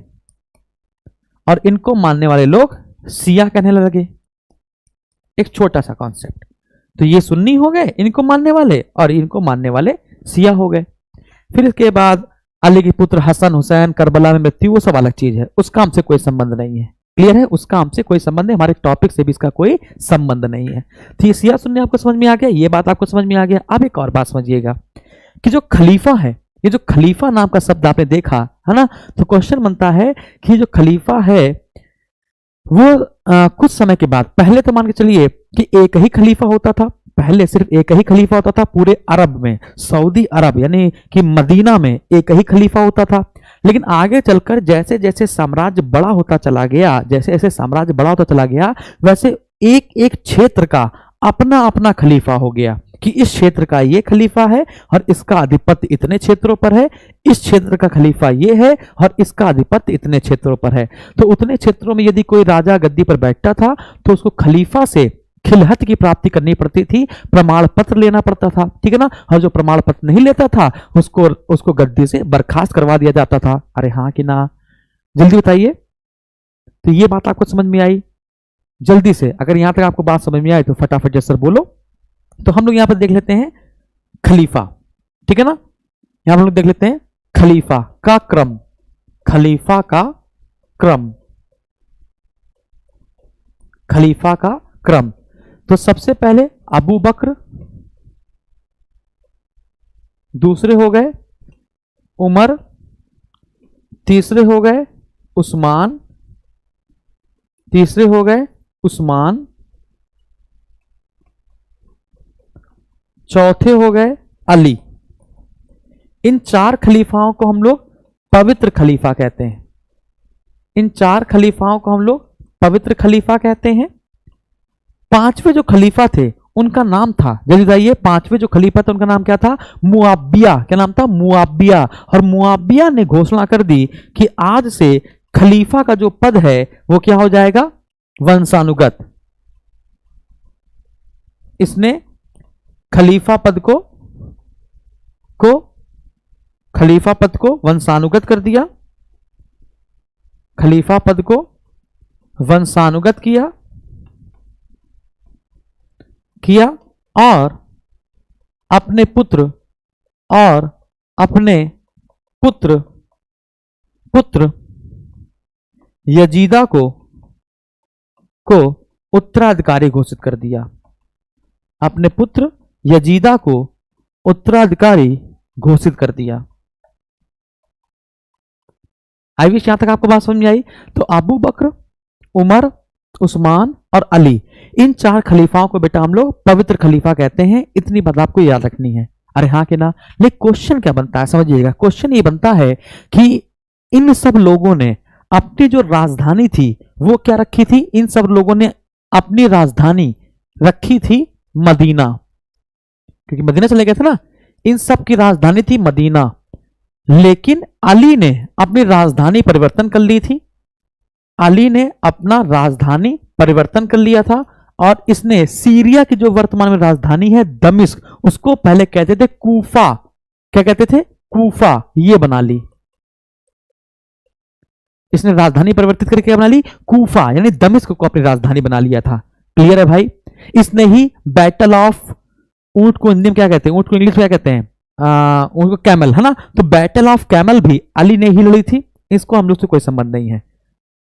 और इनको मानने वाले लोग शिया कहने लगे। एक छोटा सा कॉन्सेप्ट। तो ये सुन्नी हो गए इनको मानने वाले, और इनको मानने वाले शिया हो गए। फिर इसके बाद अली के पुत्र हसन हुसैन करबला में मृत्यु, वो सब अलग चीज है, उसका हमसे कोई संबंध नहीं है। क्लियर है? उसका हमसे कोई संबंध नहीं, हमारे टॉपिक से भी इसका कोई संबंध नहीं है। तो ये शिया सुन्नी आपको समझ में आ गया, ये बात आपको समझ में आ गया। अब एक और बात समझिएगा कि जो खलीफा है, ये जो खलीफा नाम का शब्द आपने देखा है ना, तो क्वेश्चन बनता है कि जो खलीफा है वो कुछ समय के बाद, पहले तो मान के चलिए कि एक ही खलीफा होता था, पहले सिर्फ एक ही खलीफा होता था पूरे अरब में, सऊदी अरब यानी कि मदीना में एक ही खलीफा होता था। लेकिन आगे चलकर जैसे जैसे साम्राज्य बड़ा होता चला गया, जैसे जैसे साम्राज्य बड़ा होता चला गया, वैसे एक एक क्षेत्र का अपना अपना खलीफा हो गया कि इस क्षेत्र का ये खलीफा है और इसका आधिपत्य इतने क्षेत्रों पर है, इस क्षेत्र का खलीफा ये है और इसका आधिपत्य इतने क्षेत्रों पर है। तो उतने क्षेत्रों में यदि कोई राजा गद्दी पर बैठता था तो उसको खलीफा से खिलहत की प्राप्ति करनी पड़ती थी, प्रमाण पत्र लेना पड़ता था, ठीक है ना। और जो प्रमाण पत्र नहीं लेता था उसको गद्दी से बर्खास्त करवा दिया जाता था। अरे हाँ कि ना, जल्दी बताइए। तो ये बात आपको समझ में आई? जल्दी से, अगर यहां तक आपको बात समझ में आई तो फटाफट जैसे बोलो। तो हम लोग यहां पर देख लेते हैं खलीफा, ठीक है ना। यहां हम लोग देख लेते हैं खलीफा का क्रम, खलीफा का क्रम। खलीफा का क्रम। तो सबसे पहले अबू बकर, दूसरे हो गए उमर, तीसरे हो गए उस्मान, तीसरे हो गए उस्मान, चौथे हो गए अली। इन चार खलीफाओं को हम लोग पवित्र खलीफा कहते हैं। इन चार खलीफाओं को हम लोग पवित्र खलीफा कहते हैं। पांचवें जो खलीफा थे उनका नाम था, जल्दी बताइए, पांचवें जो खलीफा थे उनका नाम क्या था? मुआविया। क्या नाम था? मुआविया। और मुआविया ने घोषणा कर दी कि आज से खलीफा का जो पद है वो क्या हो जाएगा? वंशानुगत। इसने खलीफा पद को वंशानुगत कर दिया, खलीफा पद को वंशानुगत किया और अपने पुत्र यजीदा को उत्तराधिकारी घोषित कर दिया। अपने पुत्र यजीदा को उत्तराधिकारी घोषित कर दिया। आई विश यहां तक आपको बात समझ में आई। तो अबू बकर, उमर, उस्मान और अली, इन चार खलीफाओं को बेटा हम लोग पवित्र खलीफा कहते हैं। इतनी बात आपको याद रखनी है। अरे हाँ कि ना? लेकिन क्वेश्चन क्या बनता है समझिएगा। क्वेश्चन ये बनता है कि इन सब लोगों ने अपनी जो राजधानी थी वो क्या रखी थी? इन सब लोगों ने अपनी राजधानी रखी थी मदीना, क्योंकि मदीना चले गए थे ना। इन सब की राजधानी थी मदीना, लेकिन अली ने अपनी राजधानी परिवर्तन कर ली थी। अली ने अपना राजधानी परिवर्तन कर लिया था और इसने सीरिया की जो वर्तमान में राजधानी है दमिश्क, उसको पहले कहते थे कूफा। क्या कहते थे? कूफा। ये बना ली इसने, राजधानी परिवर्तित करके क्या बना ली? कूफा, यानी दमिश्क को अपनी राजधानी बना लिया था। क्लियर है भाई? इसने ही बैटल ऑफ ऊंट को हिंदी में क्या कहते हैं? ऊंट को इंग्लिश में क्या कहते हैं? ऊंट को कैमल, है ना? तो बैटल ऑफ कैमल भी अली ने ही लड़ी थी। इसको हम लोग से कोई संबंध नहीं है।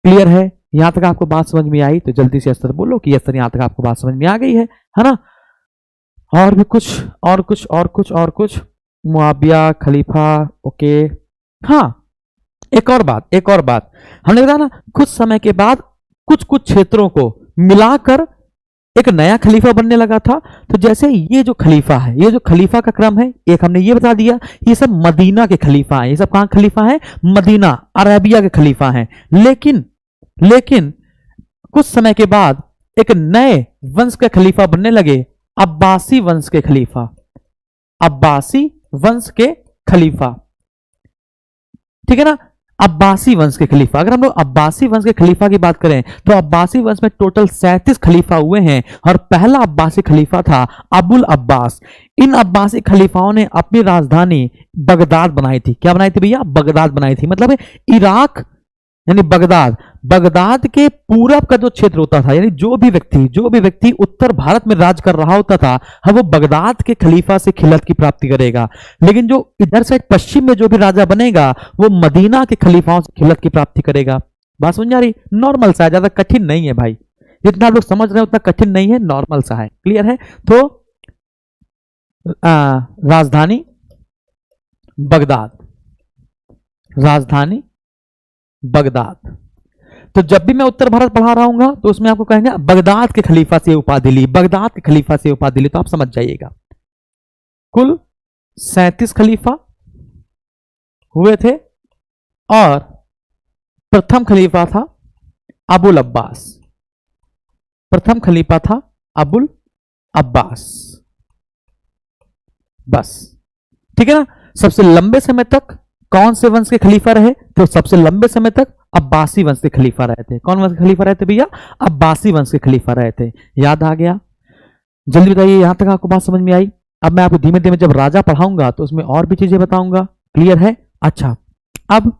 क्लियर है? यहां तक आपको बात समझ में आई तो जल्दी से अस्तर बोलो कि अस्तर यहां तक आपको बात समझ में आ गई है ना? और भी कुछ मुआविया खलीफा। ओके, हाँ, एक और बात हमने बताया ना, कुछ समय के बाद कुछ क्षेत्रों को मिलाकर एक नया खलीफा बनने लगा था। तो जैसे ये जो खलीफा है, ये जो खलीफा का क्रम है, एक हमने ये बता दिया, ये सब मदीना के खलीफा हैं। ये सब कहां खलीफा है? मदीना, अरेबिया के खलीफा हैं। लेकिन कुछ समय के बाद एक नए वंश के खलीफा बनने लगे, अब्बासी वंश के खलीफा। अब्बासी वंश के खलीफा, ठीक है ना? अब्बासी वंश के खलीफा। अगर हम लोग अब्बासी वंश के खलीफा की बात करें तो अब्बासी वंश में टोटल 37 खलीफा हुए हैं और पहला अब्बासी खलीफा था अबुल अब्बास। इन अब्बासी खलीफाओं ने अपनी राजधानी बगदाद बनाई थी। क्या बनाई थी भैया? बगदाद बनाई थी। मतलब इराक यानी बगदाद के पूरब का जो क्षेत्र होता था, यानी जो भी व्यक्ति उत्तर भारत में राज कर रहा होता था, वो बगदाद के खलीफा से खिलत की प्राप्ति करेगा। लेकिन जो इधर से पश्चिम में जो भी राजा बनेगा वो मदीना के खलीफाओं से खिलत की प्राप्ति करेगा। बात समझ आ रही? नॉर्मल सा है, ज्यादा कठिन नहीं है भाई। जितना आप लोग समझ रहे हैं उतना कठिन नहीं है, नॉर्मल सा है। क्लियर है? तो राजधानी बगदाद। तो जब भी मैं उत्तर भारत पढ़ा रहा हूं तो उसमें आपको कहेंगे बगदाद के खलीफा से उपाधि ली, तो आप समझ जाइएगा। कुल 37 खलीफा हुए थे और प्रथम खलीफा था अबुल अब्बास। बस, ठीक है ना? सबसे लंबे समय तक कौन से वंश के खलीफा रहे? तो सबसे लंबे समय तक अब्बासी वंश के खलीफा रहे थे। कौन वंश के खलीफा रहे थे भैया? अब्बासी वंश के खलीफा रहे थे। याद आ गया? जल्दी बताइए, यहां तक आपको बात समझ में आई? अब मैं आपको धीमे धीमे जब राजा पढ़ाऊंगा तो उसमें और भी चीजें बताऊंगा। क्लियर है? अच्छा, अब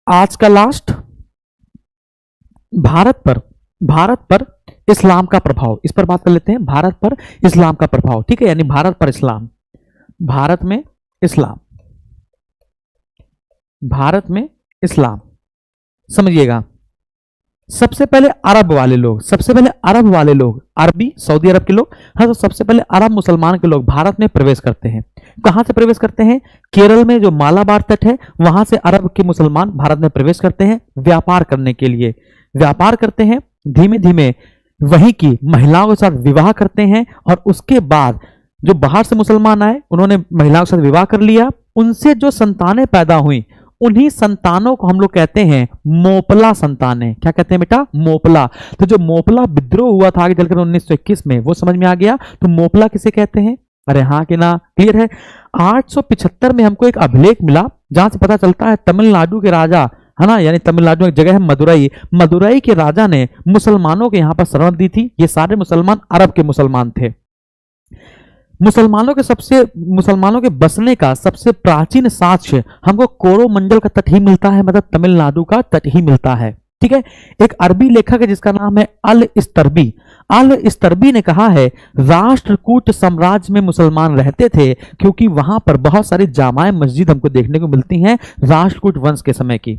आज का लास्ट, भारत पर इस्लाम का प्रभाव, इस पर बात कर लेते हैं। भारत पर इस्लाम का प्रभाव, ठीक है? यानी भारत पर इस्लाम, भारत में इस्लाम, समझिएगा। सबसे पहले अरब वाले लोग, सबसे पहले अरब वाले लोग, अरबी सऊदी अरब के लोग, हाँ, तो सबसे पहले अरब मुसलमान के लोग भारत में प्रवेश करते हैं। कहां से प्रवेश करते हैं? केरल में जो मालाबार तट है वहां से अरब के मुसलमान भारत में प्रवेश करते हैं व्यापार करने के लिए। व्यापार करते हैं, धीमे धीमे वहीं की महिलाओं के साथ विवाह करते हैं, और उसके बाद जो बाहर से मुसलमान आए उन्होंने महिलाओं के साथ विवाह कर लिया। उनसे जो संतानें पैदा हुई, उन्हीं संतानों को हम लोग कहते हैं मोपला संतानें। क्या कहते हैं बेटा? मोपला। तो जो मोपला विद्रोह हुआ था आगे चलकर 1921 में, वो समझ में आ गया। तो मोपला किसे कहते हैं? अरे हाँ कि ना? क्लियर है। 875 में हमको एक अभिलेख मिला जहां से पता चलता है तमिलनाडु के राजा, है ना, यानी तमिलनाडु में एक जगह है मदुरई, मदुरई के राजा ने मुसलमानों के यहां पर शरण दी थी। ये सारे मुसलमान अरब के मुसलमान थे। मुसलमानों के बसने का सबसे प्राचीन साक्ष्य हमको कोरोमंडल का तट ही मिलता है, मतलब तमिलनाडु का तट ही मिलता है। ठीक है। एक अरबी लेखक है जिसका नाम है अल इस्तरबी। अल इस्तरबी ने कहा है राष्ट्रकूट साम्राज्य में मुसलमान रहते थे क्योंकि वहां पर बहुत सारी जामाए मस्जिद हमको देखने को मिलती हैं राष्ट्रकूट वंश के समय की।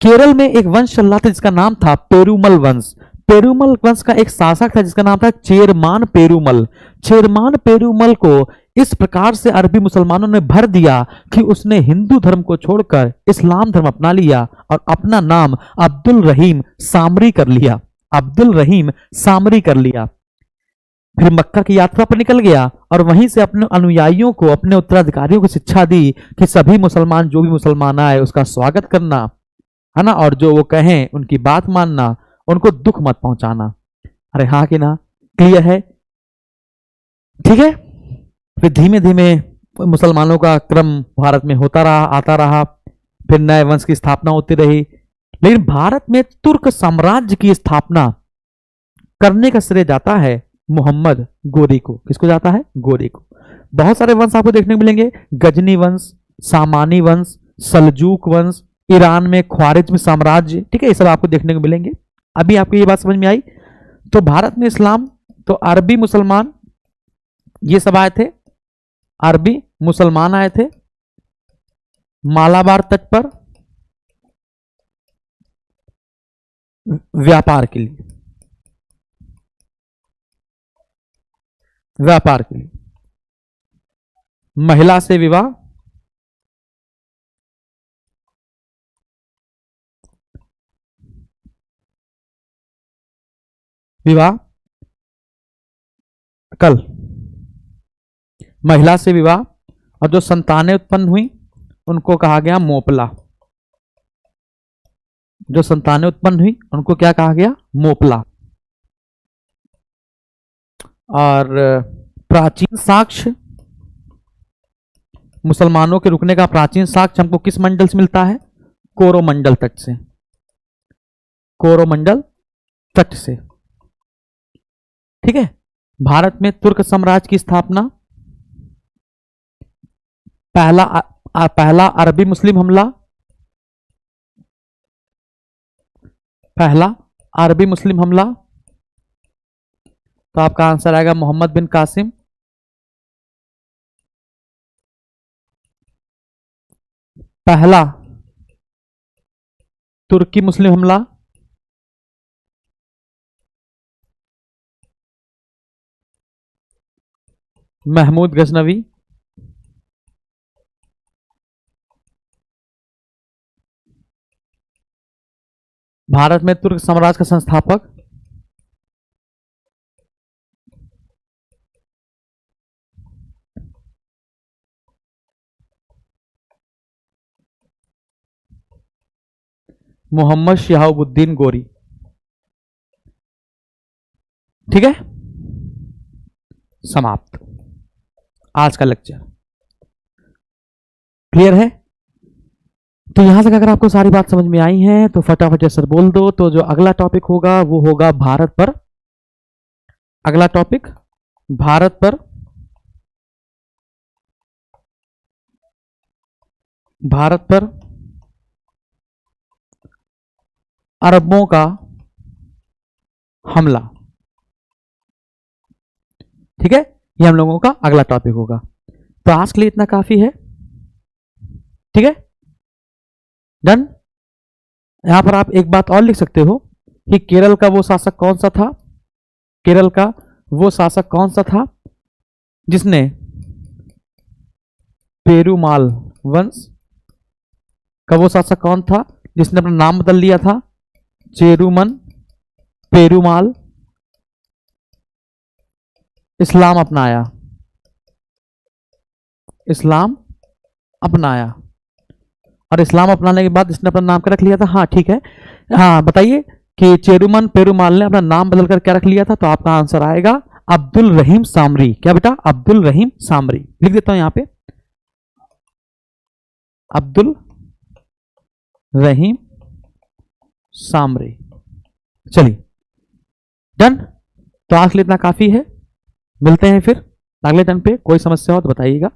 केरल में एक वंश चल रहा था जिसका नाम था पेरुमल वंश। पेरुमल वंश का एक शासक था जिसका नाम था चेरमान पेरुमल। चेरमान पेरुमल को इस प्रकार से अरबी मुसलमानों ने भर दिया कि उसने हिंदू धर्म को छोड़कर इस्लाम धर्म अपना लिया और अपना नाम अब्दुल रहीम सामरी कर लिया। अब्दुल रहीम सामरी कर लिया। फिर मक्का की यात्रा पर निकल गया और वहीं से अपने अनुयायियों को, अपने उत्तराधिकारियों को शिक्षा दी कि सभी मुसलमान, जो भी मुसलमान आए उसका स्वागत करना, है ना, और जो वो कहें उनकी बात मानना, उनको दुख मत पहुंचाना। अरे हाँ कि ना? क्लियर है? ठीक है। फिर धीमे धीमे मुसलमानों का क्रम भारत में होता रहा, आता रहा। फिर नए वंश की स्थापना होती रही। लेकिन भारत में तुर्क साम्राज्य की स्थापना करने का श्रेय जाता है मोहम्मद गोरी को। किसको जाता है? गोरी को। बहुत सारे वंश आपको देखने को मिलेंगे, गजनी वंश, सामानी वंश, सल्जूक वंश, ईरान में ख्वारिज्म साम्राज्य, ठीक है, ये सब आपको देखने को मिलेंगे। अभी आपको ये बात समझ में आई? तो भारत में इस्लाम, तो अरबी मुसलमान ये सब आए थे, अरबी मुसलमान आए थे मालाबार तट पर व्यापार के लिए, व्यापार के लिए। महिला से विवाह, विवाह कल, महिला से विवाह, और जो संतानें उत्पन्न हुई उनको कहा गया मोपला। जो संतानें उत्पन्न हुई उनको क्या कहा गया? मोपला। और प्राचीन साक्ष्य, मुसलमानों के रुकने का प्राचीन साक्ष्य हमको किस मंडल से मिलता है? कोरोमंडल तट से। कोरोमंडल तट से, ठीक है। भारत में तुर्क साम्राज्य की स्थापना, पहला अरबी मुस्लिम हमला, पहला अरबी मुस्लिम हमला, तो आपका आंसर आएगा मोहम्मद बिन कासिम। पहला तुर्की मुस्लिम हमला, महमूद गजनवी। भारत में तुर्क साम्राज्य का संस्थापक मोहम्मद शिहाबुद्दीन गोरी। ठीक है, समाप्त आज का लेक्चर। क्लियर है? तो यहां से अगर आपको सारी बात समझ में आई है तो फटाफट सर बोल दो। तो जो अगला टॉपिक होगा वो होगा भारत पर। अगला टॉपिक भारत पर, भारत पर अरबों का हमला। ठीक है, ये हम लोगों का अगला टॉपिक होगा। तो आज के लिए इतना काफी है। ठीक है, डन। यहां पर आप एक बात और लिख सकते हो कि केरल का वो शासक कौन सा था, केरल का वो शासक कौन सा था जिसने पेरुमाल वंश का वो शासक कौन था जिसने अपना नाम बदल लिया था, चेरुमन पेरुमाल, इस्लाम अपनाया, इस्लाम अपनाया, और इस्लाम अपनाने के बाद इसने अपना नाम क्या रख लिया था? हाँ ठीक है, हाँ बताइए कि चेरुमन पेरुमाल ने अपना नाम बदलकर क्या रख लिया था? तो आपका आंसर आएगा अब्दुल रहीम सामरी। क्या बेटा? अब्दुल रहीम सामरी। लिख देता हूं यहां पे, अब्दुल रहीम सामरी। चलिए डन। तो आज के लिए इतना काफी है, मिलते हैं फिर अगले टर्न पे। कोई समस्या हो तो बताइएगा।